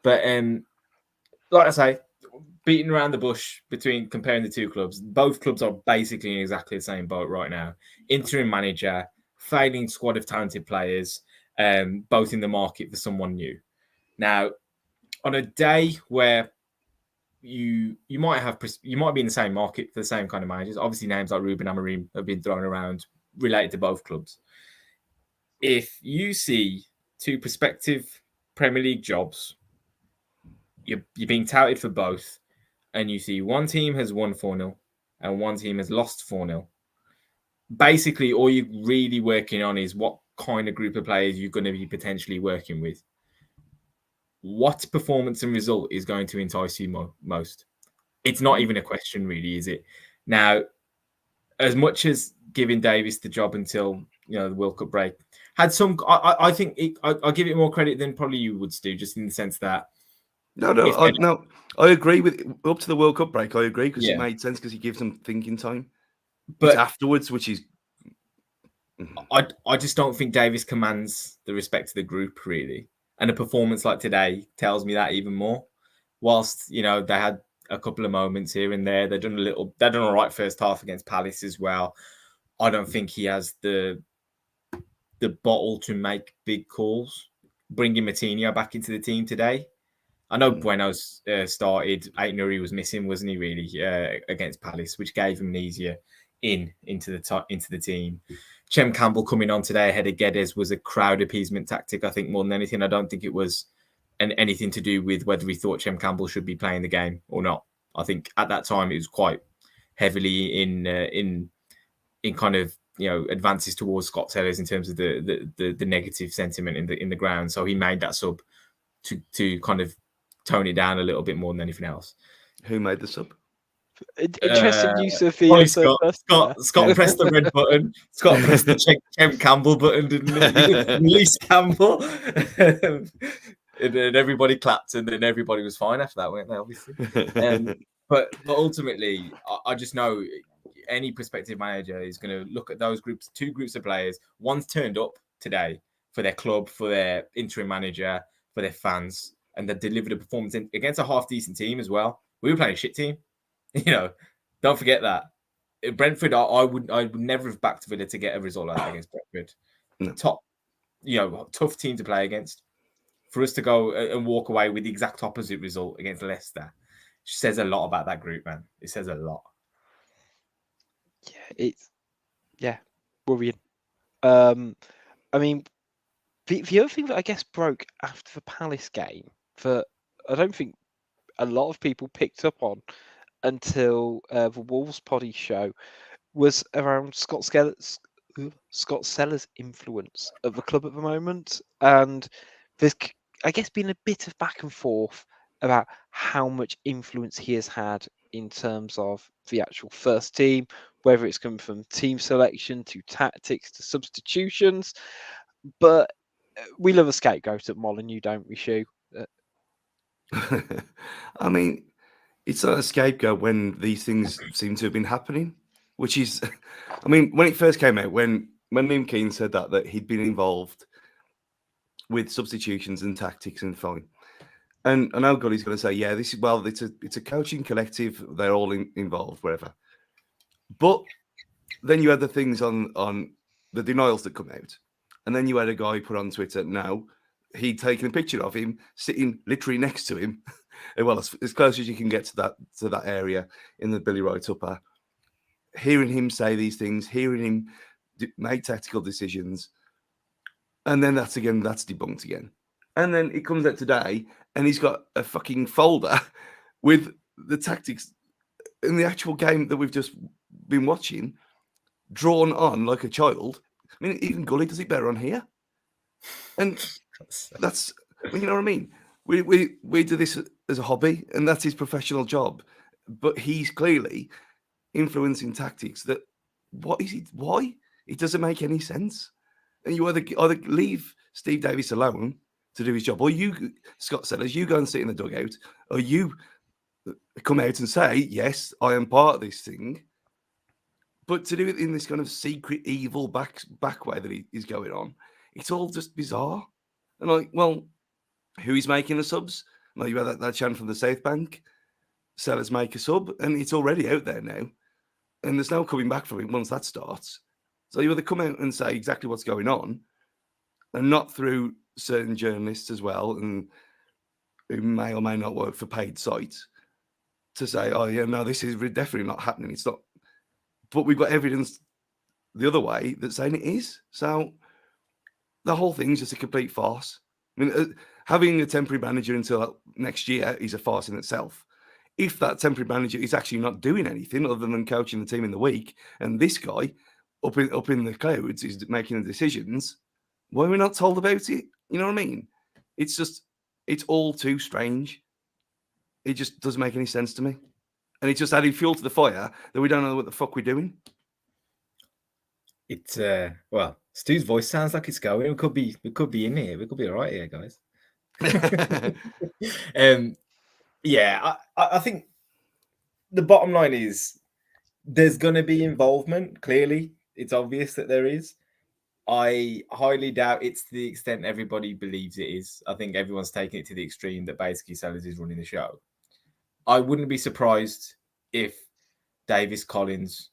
But like I say, beating around the bush between comparing the two clubs, both clubs are basically in exactly the same boat right now. Interim manager, failing squad of talented players, both in the market for someone new. Now, on a day where you might be in the same market for the same kind of managers. Obviously, names like Ruben Amorim have been thrown around related to both clubs. If you see two prospective Premier League jobs, you're being touted for both, and you see one team has won 4-0 and one team has lost 4-0. Basically, all you're really working on is what kind of group of players you're going to be potentially working with. What performance and result is going to entice you most? It's not even a question, really, is it? Now, as much as giving Davis the job until the World Cup break. Had some. I think I'll give it more credit than probably you would, Stu, just in the sense that no, I agree with up to the World Cup break. I agree because it Yeah. made sense because he gives them thinking time. But It's afterwards, which is I just don't think Davis commands the respect of the group really, and a performance like today tells me that even more. Whilst they had a couple of moments here and there, they've done all right first half against Palace as well. I don't think he has the bottle to make big calls. Bringing Matinho back into the team today. I know Bueno's started. Aït-Nouri was missing, wasn't he? Really against Palace, which gave him an easier into the team. Chem Campbell coming on today ahead of Guedes was a crowd appeasement tactic. I think more than anything. I don't think it was anything to do with whether he thought Chem Campbell should be playing the game or not. I think at that time it was quite heavily in kind of advances towards Scott Sellers in terms of the negative sentiment in the ground. So he made that sub to kind of tone it down a little bit more than anything else. Who made the sub? Interesting use of the Scott pressed the red button. Scott pressed the Chem Campbell button, didn't he? Release Campbell. And then everybody clapped, and then everybody was fine after that, weren't they? Obviously. But ultimately, I just know any prospective manager is going to look at those two groups of players. One's turned up today for their club, for their interim manager, for their fans, and they delivered a performance against a half-decent team as well. We were playing a shit team. Don't forget that. Brentford, I would never have backed Villa to get a result like that against Brentford. No. Tough team to play against. For us to go and walk away with the exact opposite result against Leicester says a lot about that group, man. It says a lot. Yeah, it's worrying. I mean, the other thing that I guess broke after the Palace game, that I don't think a lot of people picked up on until the Wolves poddy show, was around Scott Sellers' influence of the club at the moment, and there's, I guess, been a bit of back and forth about how much influence he has had in terms of the actual first team, whether it's come from team selection to tactics to substitutions. But we love a scapegoat at Molineux, don't we, Shi? I mean, it's not a scapegoat when these things seem to have been happening, which is, I mean, when it first came out, when Liam Keane said that he'd been involved with substitutions and tactics and fine. And I know Gully's going to say, yeah, it's a coaching collective. They're all involved, wherever. But then you had the things on the denials that come out. And then you had a guy put on Twitter, no, he'd taken a picture of him sitting literally next to him. Well, as close as you can get to that area in the Billy Wright Upper. Hearing him say these things, hearing him make tactical decisions. And then that's debunked again. And then it comes out today, and he's got a fucking folder with the tactics in the actual game that we've just been watching, drawn on like a child. I mean, even Gully does it better on here. And that's, you know what I mean? We do this as a hobby, and that's his professional job. But he's clearly influencing tactics that, what is he? Why? It doesn't make any sense. And you either leave Steve Davis alone to do his job, or you, Scott Sellers, you go and sit in the dugout, or you come out and say, yes, I am part of this thing. But to do it in this kind of secret, evil back way that he's going on, it's all just bizarre. And like, well, who is making the subs? Like, you had that chant from the South Bank, Sellers make a sub, and it's already out there now. And there's no coming back from it once that starts. So you either come out and say exactly what's going on, and not through certain journalists as well, and who may or may not work for paid sites, to say, oh, yeah, no, this is definitely not happening. It's not. But we've got evidence the other way that's saying it is. So the whole thing is just a complete farce. I mean, having a temporary manager until next year is a farce in itself. If that temporary manager is actually not doing anything other than coaching the team in the week, and this guy up in the clouds is making the decisions, why are we not told about it? You know what I mean? It's all too strange. It just doesn't make any sense to me. And it's just adding fuel to the fire that we don't know what the fuck we're doing. It's well, Stu's voice sounds like it's going. We could be in here. We could be all right here, guys. Yeah, I think the bottom line is there's going to be involvement. Clearly, it's obvious that there is. I highly doubt it's to the extent everybody believes it is. I think everyone's taking it to the extreme that basically Sellers is running the show. I wouldn't be surprised if Davis Collins,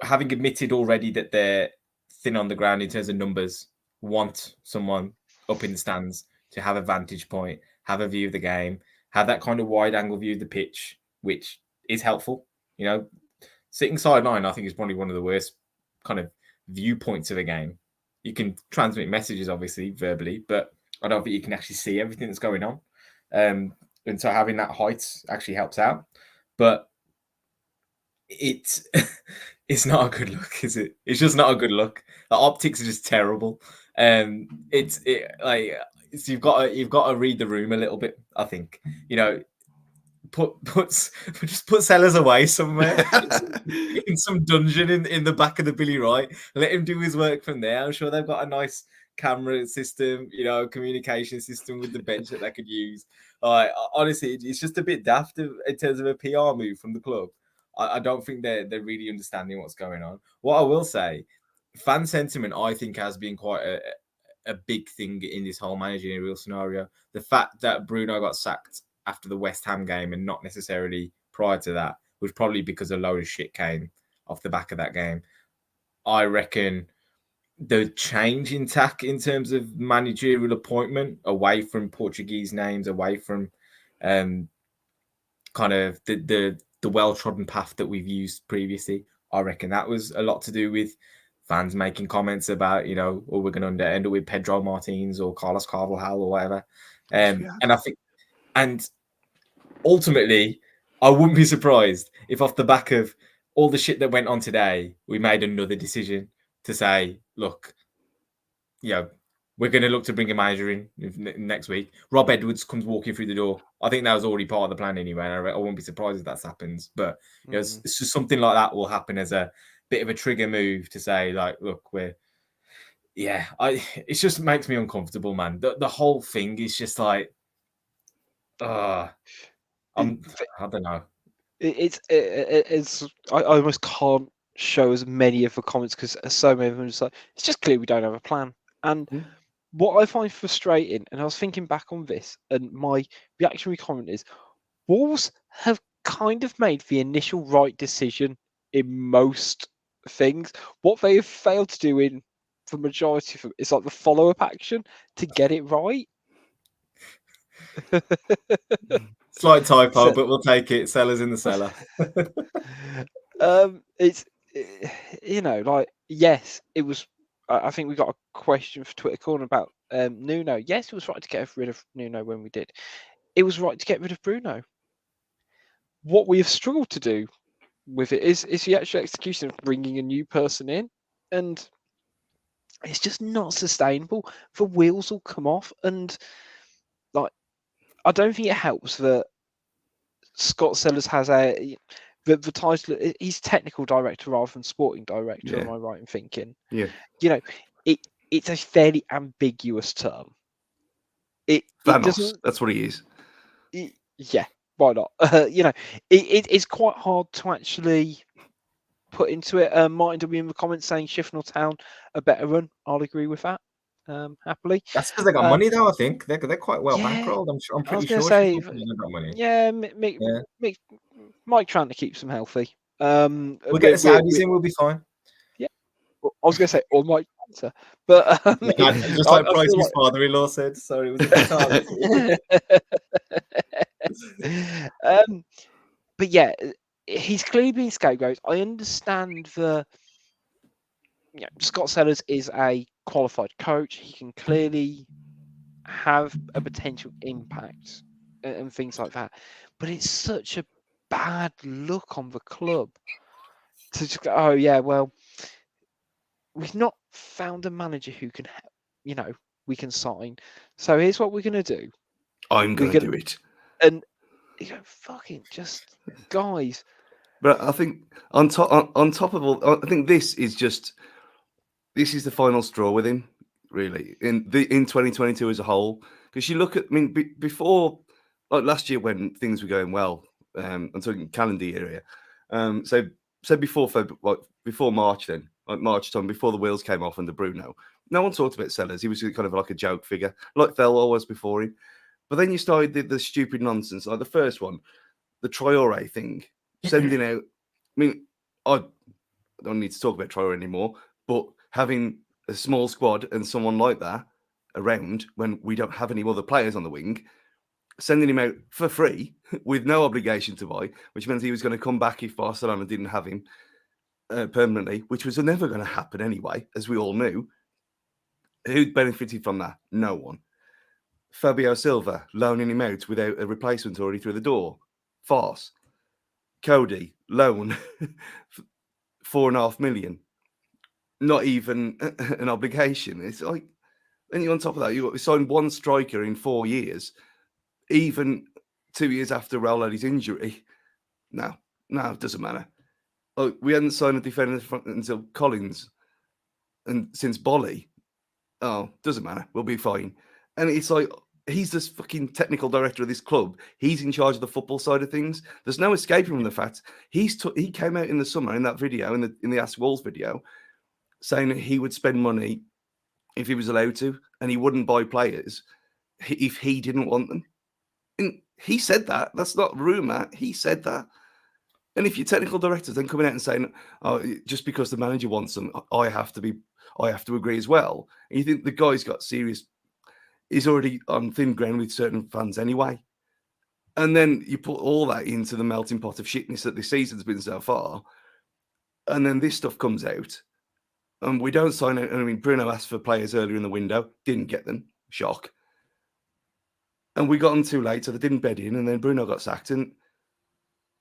having admitted already that they're thin on the ground in terms of numbers, want someone up in the stands to have a vantage point, have a view of the game, have that kind of wide angle view of the pitch, which is helpful. You know, sitting sideline, I think, is probably one of the worst kind of viewpoints of a game. You can transmit messages, obviously, verbally, but I don't think you can actually see everything that's going on. And so having that height actually helps out. But it's not a good look, is it? It's just not a good look. The optics are just terrible. So you've got to read the room a little bit. I think, you know, just put Sellers away somewhere in some dungeon in the back of the Billy Wright. Let him do his work from there. I'm sure they've got a nice camera system, you know, communication system with the bench that they could use. Honestly, it's just a bit daft in terms of a PR move from the club. I don't think they're really understanding what's going on. What I will say, fan sentiment, I think, has been quite a big thing in this whole managerial scenario. The fact that Bruno got sacked after the West Ham game and not necessarily prior to that was probably because a load of shit came off the back of that game. I reckon the change in tack in terms of managerial appointment away from Portuguese names, away from kind of the well-trodden path that we've used previously, I reckon that was a lot to do with fans making comments about, you know, we're going to end up with Pedro Martins or Carlos Carvalhal or whatever. And I think, and ultimately, I wouldn't be surprised if off the back of all the shit that went on today, we made another decision to say, look, you know, we're going to look to bring a manager in next week. Rob Edwards comes walking through the door. I think that was already part of the plan anyway. I won't be surprised if that happens. But you know, it's just something like that will happen as a bit of a trigger move to say, like, look, it just makes me uncomfortable, man. The whole thing is just like, I don't know. It's I almost can't show as many of the comments because so many of them are just like, it's just clear we don't have a plan. And what I find frustrating, and I was thinking back on this, and my reactionary comment is, Wolves have kind of made the initial right decision in most things. What they have failed to do in the majority of them is like the follow-up action to get it right. Slight typo, but we'll take it. Sellers in the cellar. It's, you know, like, yes, it was. I think we got a question for Twitter Corner about Nuno. Yes, it was right to get rid of Nuno when we did. It was right to get rid of Bruno. What we have struggled to do with it is the actual execution of bringing a new person in, and it's just not sustainable. The wheels will come off, and like, I don't think it helps that Scott Sellers has the title. He's technical director rather than sporting director. Am I right in thinking? Yeah. You know, it's a fairly ambiguous term. It doesn't. That's what he is. Yeah, why not? You know, it's quite hard to actually put into it. Martin W in the comments saying Shifnal Town a better run. I'll agree with that. Happily. That's because they got money, though. I think they're quite well bankrolled. I'm pretty sure say, they've got money. Yeah, Mike trying to keep them healthy. We'll get the Saudis in. We'll be fine. Yeah, I was going to say, or Mike Panther, but just like Price's father-in-law said. Sorry, it was a bit but yeah, he's clearly been scapegoat. I understand Scott Sellers is a qualified coach. He can clearly have a potential impact and things like that. But it's such a bad look on the club to just go, oh yeah, well, we've not found a manager who can, we can sign. So here's what we're going to do. I'm going to do it. And you go, fucking just guys. But I think on top of all, I think this is just this is the final straw with him, really, in 2022 as a whole. Because you look at, I mean, before, like last year when things were going well, I'm talking calendar year here. So before March, then like March time, before the wheels came off under Bruno, no one talked about Sellers. He was kind of like a joke figure, like Thelwell was before him. But then you started the stupid nonsense, like the first one, the Traore thing, sending out. I mean, I don't need to talk about Traore anymore, but having a small squad and someone like that around when we don't have any other players on the wing, sending him out for free with no obligation to buy, which meant he was going to come back if Barcelona didn't have him permanently, which was never going to happen anyway, as we all knew. Who benefited from that? No one. Fabio Silva loaning him out without a replacement already through the door. Farce. Cody, loan, 4.5 million. Not even an obligation. It's like, then on top of that, you signed one striker in 4 years, even 2 years after Raul had his injury. No, it doesn't matter. Like, we hadn't signed a defender until Collins, and since Bolly. Oh, doesn't matter. We'll be fine. And it's like, he's this fucking technical director of this club. He's in charge of the football side of things. There's no escaping from the fact he came out in the summer in that video, in the Ask Wolves video, saying that he would spend money if he was allowed to, and he wouldn't buy players if he didn't want them. And he said that. That's not rumor. He said that. And if your technical director's then coming out and saying, "Oh, just because the manager wants them, I have to agree as well," and you think the guy's got serious, he's already on thin ground with certain fans anyway. And then you put all that into the melting pot of shitness that this season's been so far, and then this stuff comes out, and we don't sign it. I mean, Bruno asked for players earlier in the window, didn't get them. Shock. And we got them too late, so they didn't bed in, and then Bruno got sacked. And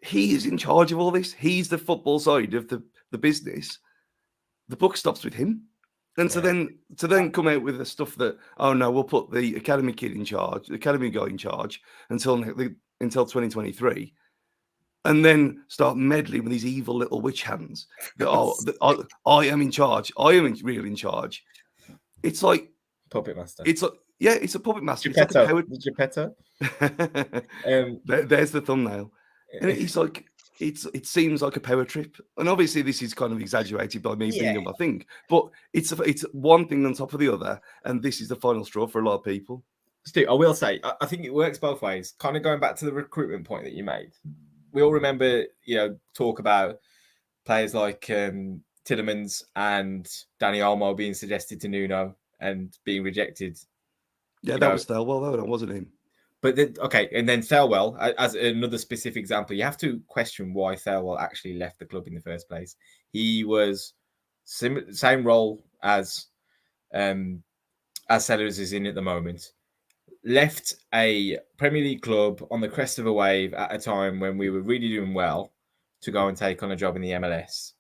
he is in charge of all this. He's the football side of the business. The buck stops with him. And to then come out with the stuff that, oh no, we'll put the academy kid in charge, the academy guy in charge until 2023, and then start meddling with these evil little witch hands. I am in charge. I am real in charge. It's like Puppet master. It's like, yeah, it's a puppet master. Geppetto. It's Geppetto. There's the thumbnail. And it's like, it seems like a power trip. And obviously this is kind of exaggerated by me being able to think, but it's one thing on top of the other. And this is the final straw for a lot of people. Stu, I will say, I think it works both ways. Kind of going back to the recruitment point that you made. We all remember, talk about players like Tielemans and Dani Olmo being suggested to Nuno and being rejected. Yeah, that was Thelwell, though, that wasn't him. But and then Thelwell, as another specific example, you have to question why Thelwell actually left the club in the first place. He was same role as Sellers is in at the moment. Left a Premier League club on the crest of a wave at a time when we were really doing well to go and take on a job in the MLS.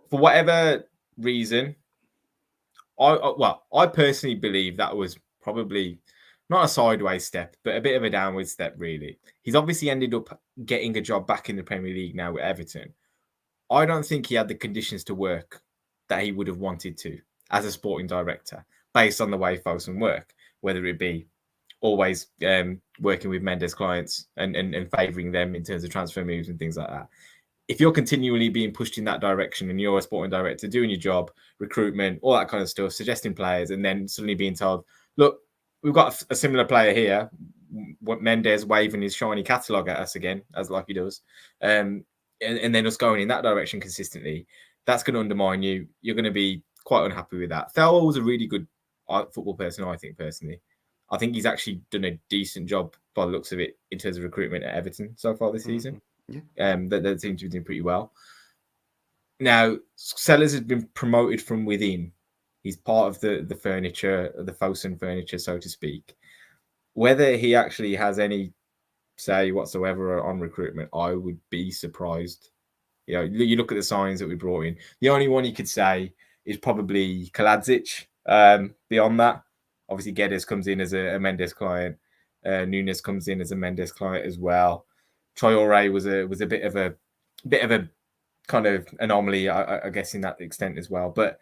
For whatever reason, I personally believe that was probably not a sideways step, but a bit of a downward step, really. He's obviously ended up getting a job back in the Premier League now with Everton. I don't think he had the conditions to work that he would have wanted to as a sporting director, based on the way Fosun work, whether it be always working with Mendes clients and favouring them in terms of transfer moves and things like that. If you're continually being pushed in that direction and you're a sporting director doing your job, recruitment, all that kind of stuff, suggesting players, and then suddenly being told, look, we've got a similar player here, Mendes waving his shiny catalogue at us again, as like he does, and then us going in that direction consistently, that's going to undermine you. You're going to be quite unhappy with that. Thelwell was a really good football person, I think, personally. I think he's actually done a decent job by the looks of it in terms of recruitment at Everton so far this season. Yeah. They seem to be doing pretty well. Now, Sellers has been promoted from within. He's part of the furniture, the Fosun furniture, so to speak. Whether he actually has any say whatsoever on recruitment, I would be surprised. You look at the signs that we brought in. The only one you could say is probably Kaladzic. Beyond that, obviously Guedes comes in as a Mendes client. Nunes comes in as a Mendes client as well. Traore was a bit of a kind of anomaly, I guess, in that extent as well. But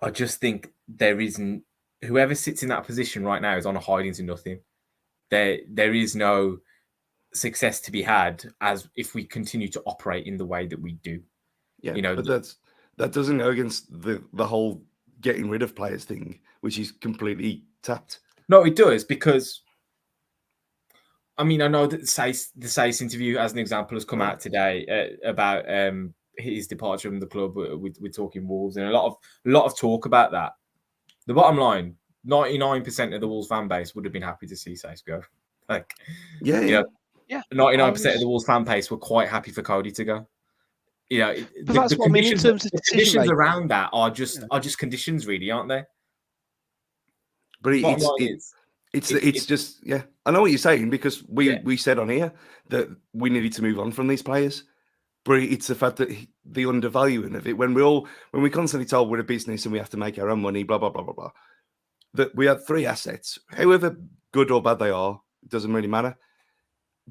I just think there isn't, whoever sits in that position right now is on a hiding to nothing. There is no success to be had as if we continue to operate in the way that we do. Yeah, You know, but that doesn't go against the whole getting rid of players thing, which is completely tapped. no, it does, because I mean, I know that the Sace interview, as an example, has come out today about his departure from the club. We're talking Wolves, and a lot of talk about that. The bottom line: 99% of the Wolves fan base would have been happy to see Sace go. Like, Yeah, you yeah. know, Yeah, 99% of the Wolves fan base were quite happy for Cody to go. You know, but that's what I mean in terms of the decision conditions making. around that are just conditions, really, aren't they? But Bottom line is, it's just, yeah. I know what you're saying, because Yeah. we said on here that we needed to move on from these players. But it's the fact that the undervaluing of it, when we constantly told we're a business and we have to make our own money, blah blah blah blah blah. That we had 3 assets, however good or bad they are, it doesn't really matter.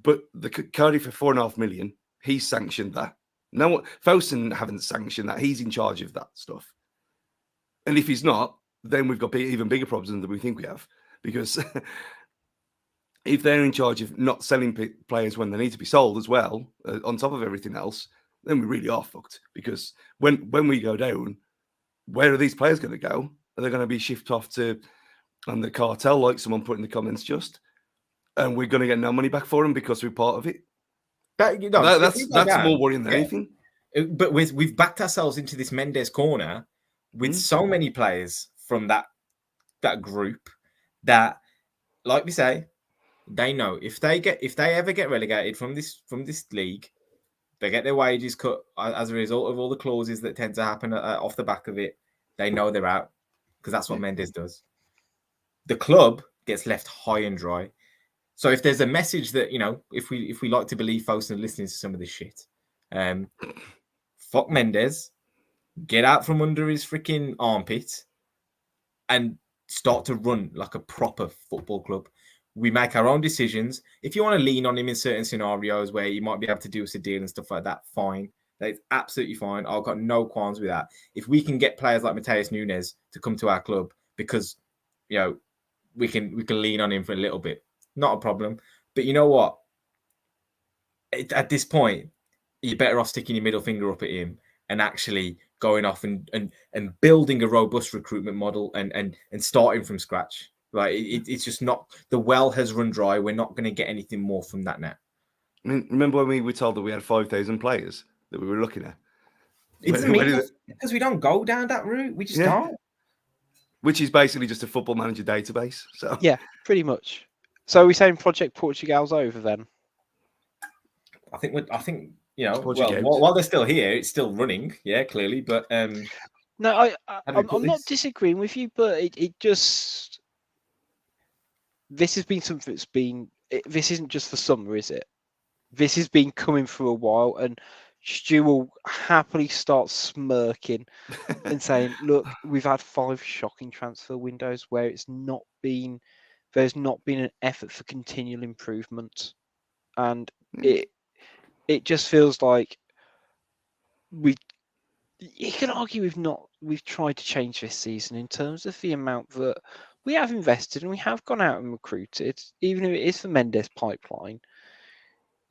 But the Cardi for 4.5 million, he's sanctioned that. No, Fosun haven't sanctioned that. He's in charge of that stuff. And if he's not, then we've got even bigger problems than we think we have. Because if they're in charge of not selling players when they need to be sold as well, on top of everything else, then we really are fucked. Because when we go down, where are these players going to go? Are they going to be shipped off to on the cartel, like someone put in the comments just? And we're going to get no money back for them because we're part of it? That's more worrying than anything. But we've backed ourselves into this Mendes corner with so many players from that group that, like we say, they know if they ever get relegated from this league, they get their wages cut as a result of all the clauses that tend to happen off the back of it. They know they're out, because that's what Mendes does. The club gets left high and dry. So if there's a message that, you know, if we like to believe folks are listening to some of this shit, fuck Mendes, get out from under his freaking armpit and start to run like a proper football club. We make our own decisions. If you want to lean on him in certain scenarios where you might be able to do us a deal and stuff like that, fine. That's absolutely fine. I've got no qualms with that. If we can get players like Mateus Nunes to come to our club because, you know, we can lean on him for a little bit, not a problem. But you know what? At this point, you're better off sticking your middle finger up at him and actually going off and building a robust recruitment model and starting from scratch. Like, it's just not, the well has run dry. We're not going to get anything more from that now. I mean, remember when we were told that we had 5,000 players that we were looking at? It doesn't mean because we don't go down that route. We just don't. Which is basically just a Football Manager database. So yeah, pretty much. So are we saying Project Portugal's over then? I think you know, while they're still here, it's still running. Yeah, clearly, but no, I'm not disagreeing with you, but it just, this has been something that's been. This isn't just for summer, is it? This has been coming for a while, and Stu will happily start smirking and saying, "Look, we've had 5 shocking transfer windows where there's not been an effort for continual improvement, and it just feels like you can argue we've tried to change this season in terms of the amount that we have invested and we have gone out and recruited, even if it is for Mendes pipeline.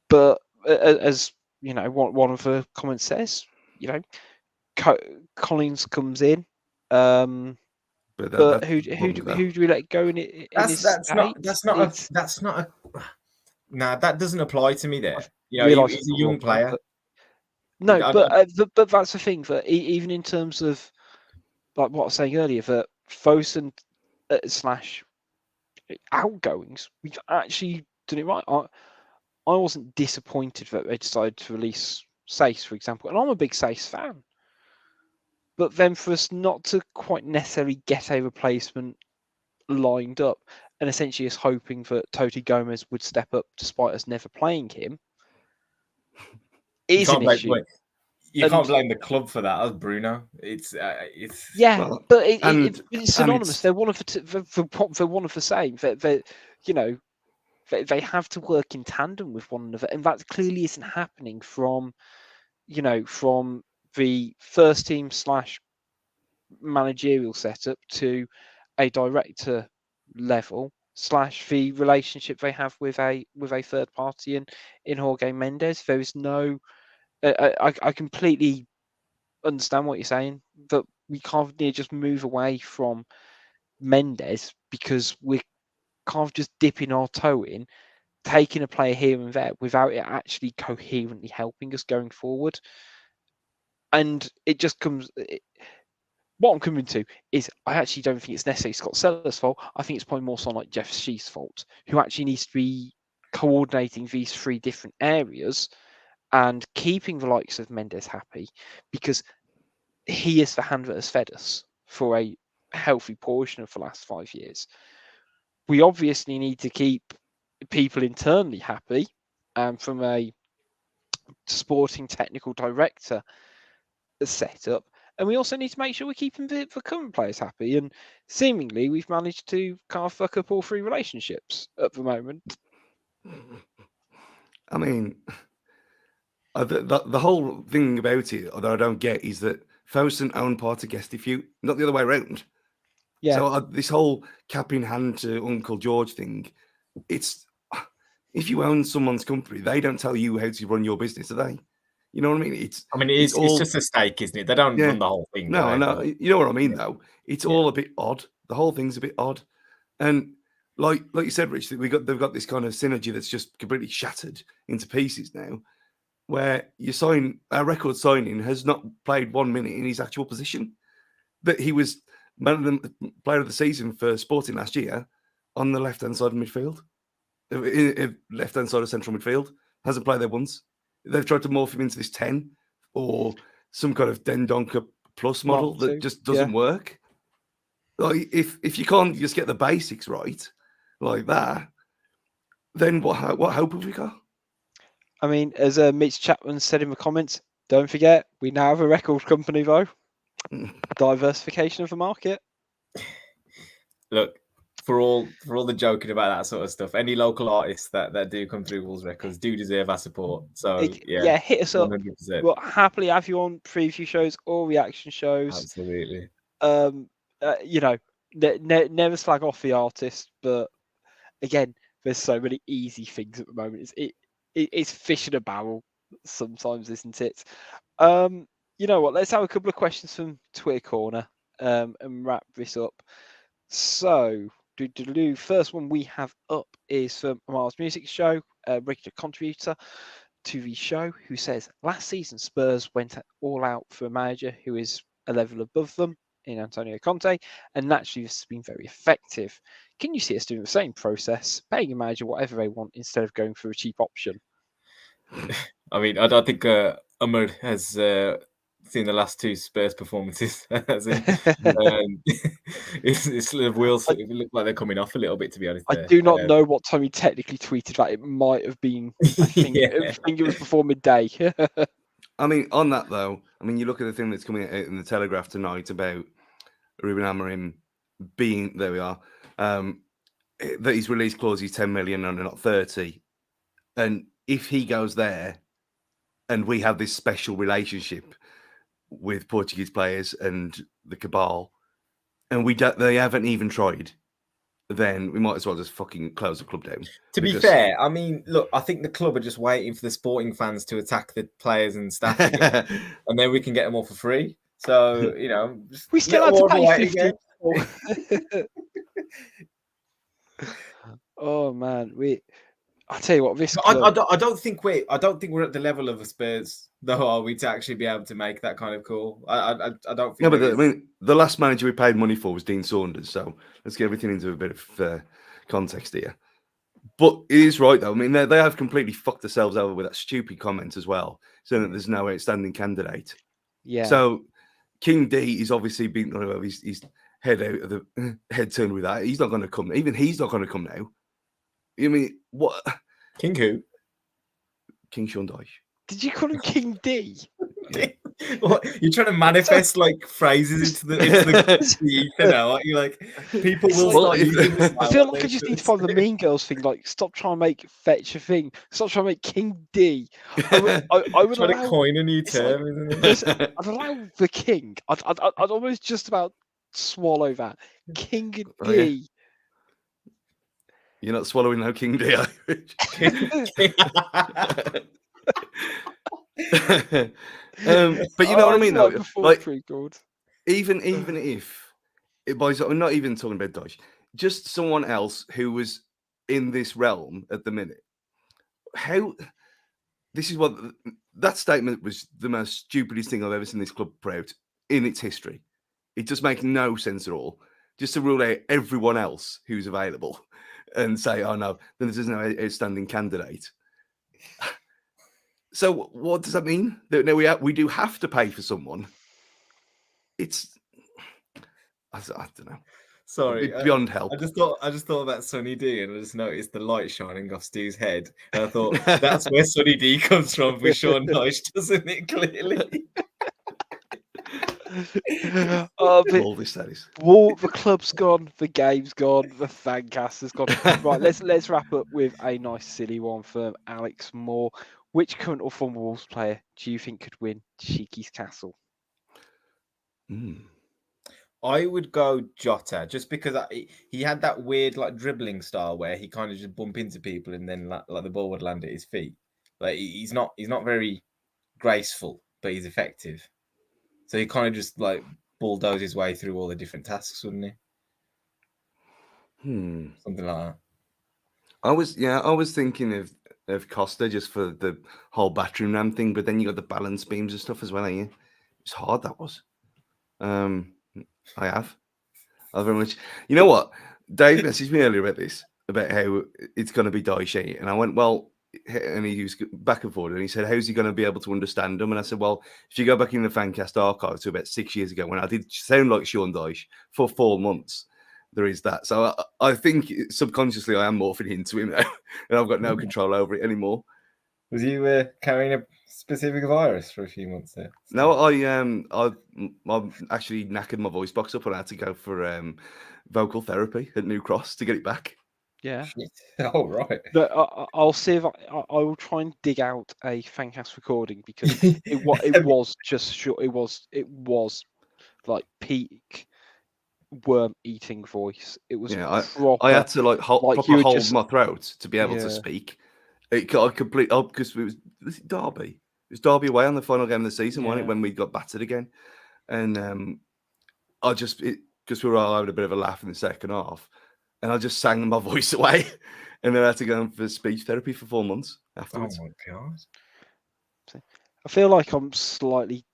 But as you know, one of the comments says, you know, Collins comes in, but who do we let go in his that's not that doesn't apply to me there. You know, he's a young player. But that's the thing, that even in terms of like what I was saying earlier, that Fosun / outgoings, we've actually done it right. I wasn't disappointed that they decided to release Sace, for example, and I'm a big Sace fan. But then for us not to quite necessarily get a replacement lined up, and essentially us hoping that Toti Gomez would step up despite us never playing him, is an issue. You can't blame the club for that, as Bruno. It's but it's synonymous. They're one of the same. They you know, they have to work in tandem with one another, and that clearly isn't happening from the first team managerial setup to a director level / the relationship they have with a third party in Jorge Mendes. There is no. I completely understand what you're saying, that we can't just move away from Mendes because we're kind of just dipping our toe in, taking a player here and there without it actually coherently helping us going forward. And it just comes. What I'm coming to is I actually don't think it's necessarily Scott Seller's fault. I think it's probably more so like Jeff Shee's fault, who actually needs to be coordinating these 3 different areas and keeping the likes of Mendes happy, because he is the hand that has fed us for a healthy portion of the last 5 years. We obviously need to keep people internally happy, from a sporting technical director setup, and we also need to make sure we're keeping the current players happy. And seemingly, we've managed to kind of fuck up all 3 relationships at the moment. I mean, the whole thing about it that I don't get is that Fowson owned part of Gestifute, not the other way around. Yeah. So this whole cap in hand to Uncle George thing, it's if you own someone's company, they don't tell you how to run your business, do they? You know what I mean? It's just a stake, isn't it? They don't run the whole thing. No, I know. You know what I mean, though. It's all a bit odd. The whole thing's a bit odd, and like you said, Rich, they've got this kind of synergy that's just completely shattered into pieces now. Where our record signing has not played 1 minute in his actual position. That he was player of the season for Sporting last year on the left-hand side of midfield. Left-hand side of central midfield. Hasn't played there once. They've tried to morph him into this 10 or some kind of Dendonka plus model that just doesn't work. Like if you can't just get the basics right like that, then what hope have we got? I mean, as Mitch Chapman said in the comments, don't forget, we now have a record company, though. Diversification of the market. Look, for all the joking about that sort of stuff, any local artists that do come through Wolves Records do deserve our support. So hit us 100%. up. We'll happily have you on preview shows or reaction shows. Absolutely. Never slag off the artist, but again, there's so many easy things at the moment. It's fish in a barrel sometimes, isn't it? You know what? Let's have a couple of questions from Twitter Corner and wrap this up. So, first one we have up is from Miles Music Show, a regular contributor to the show, who says, last season Spurs went all out for a manager who is a level above them in Antonio Conte, and naturally this has been very effective. Can you see us doing the same process, paying a manager whatever they want instead of going for a cheap option? I mean, I don't think Ahmed has seen the last 2 Spurs performances. It's wheels look like they're coming off a little bit, to be honest. I do not know what time he technically tweeted that. It might have been, I think it was before midday. I mean, on that though, you look at the thing that's coming out in the Telegraph tonight about Ruben Amorim being, there we are, that his release clause is 10 million and not 30. And if he goes there and we have this special relationship with Portuguese players and the cabal, and they haven't even tried, then we might as well just fucking close the club down. To be fair, I mean, look, I think the club are just waiting for the Sporting fans to attack the players and staff again, and then we can get them all for free. So, we still have to pay 50. Oh man, I tell you what, this club... I don't think we're at the level of the Spurs, though, are we, to actually be able to make that kind of call? I don't think. Yeah, but the last manager we paid money for was Dean Saunders, so let's get everything into a bit of context here. But it is right though. I mean, they have completely fucked themselves over with that stupid comment as well, saying that there's no outstanding candidate. Yeah. So King D is obviously being his head out of the head turned with that. He's not going to come. Even he's not going to come now. I mean, what? King who? King Sean Dyche. Did you call him King D? What, you're trying to manifest like phrases into the ether now, aren't you? Like people will Well, start using this. I feel like I just need to find the Mean Girls thing. Like, stop trying to make fetch a thing. Stop trying to make King D. I would trying allow. to coin a new it's like- term, isn't it? Just, I'd allow the King. I'd almost just about swallow that King D. Oh, yeah. You're not swallowing no King D, are you? But you know what I mean, though. Like, even if boys, I'm not even talking about Dodge, just someone else who was in this realm at the minute. How this is what that statement was the most stupidest thing I've ever seen this club put out in its history. It just makes no sense at all. Just to rule out everyone else who's available and say, oh no, then there's no outstanding candidate. So what does that mean? That we do have to pay for someone. It's I don't know. Sorry, beyond help. I just thought about Sonny D, and I just noticed the light shining off Stu's head. And I thought that's where Sonny D comes from with Sean Dyche, doesn't it? Clearly. All this that is. The club's gone, the game's gone, the fancast has gone. Right, let's wrap up with a nice silly one from Alex Moore. Which current or former Wolves player do you think could win Shiki's Castle? I would go Jota, just because he had that weird like dribbling style where he kind of just bump into people and then like the ball would land at his feet. Like he's not very graceful, but he's effective. So he kind of just like bulldoze his way through all the different tasks, wouldn't he? Something like that. I was thinking of Costa just for the whole battering ram thing, but then you got the balance beams and stuff as well, ain't you? It's hard, that was. I have very much. You know what? Dave messaged me earlier about this, about how it's going to be Dyche, and I went, well, and he was back and forth, and he said, how's he going to be able to understand them? And I said, well, if you go back in the Fancast archive to about 6 years ago, when I did sound like Sean Dyche for 4 months, there is that. So I think subconsciously I am morphing into him now, and I've got no control over it anymore. Was you carrying a specific virus for a few months there? No, I actually knackered my voice box up, and I had to go for vocal therapy at New Cross to get it back. Yeah. Oh right. But I'll see if I will try and dig out a Fancast recording, because it was just short. It was like peak worm eating voice. It was proper, I had to proper hold my throat to be able to speak. It got complete because was it Derby? It was Derby away on the final game of the season, wasn't it, when we got battered again? And I just because we were all having a bit of a laugh in the second half, and I just sang my voice away, and then I had to go for speech therapy for 4 months afterwards. Oh my god! I feel like I'm slightly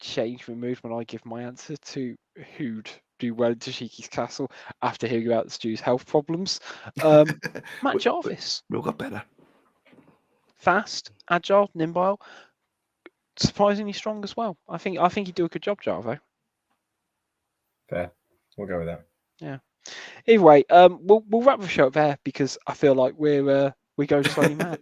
changed my mood when I give my answer to who'd do well into Shiki's Castle after hearing about Stu's health problems. Matt Jarvis. We all got better. Fast, agile, nimble, surprisingly strong as well. I think he'd do a good job, Jarvo. Fair. We'll go with that. Yeah. Either way, we'll wrap the show up there, because I feel like we're going slightly mad.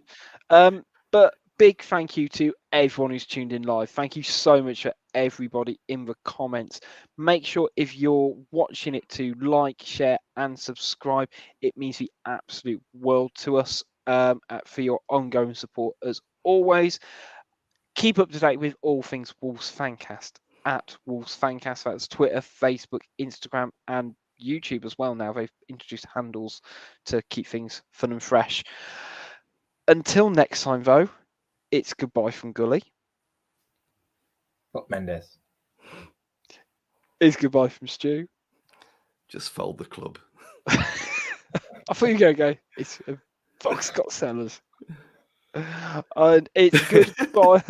But big thank you to everyone who's tuned in live. Thank you so much for everybody in the comments. Make sure if you're watching it to like, share, and subscribe. It means the absolute world to us. For your ongoing support as always. Keep up to date with all things Wolves Fancast at Wolves Fancast. That's Twitter, Facebook, Instagram, and YouTube as well. Now they've introduced handles to keep things fun and fresh. Until next time, though, it's goodbye from Gully. Got Mendes. It's goodbye from Stu. Just fold the club. I thought you were going to go. It's Fox got sellers. And it's goodbye.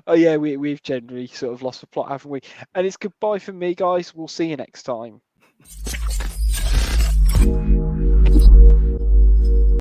Oh yeah, we've generally sort of lost the plot, haven't we? And it's goodbye from me, guys. We'll see you next time.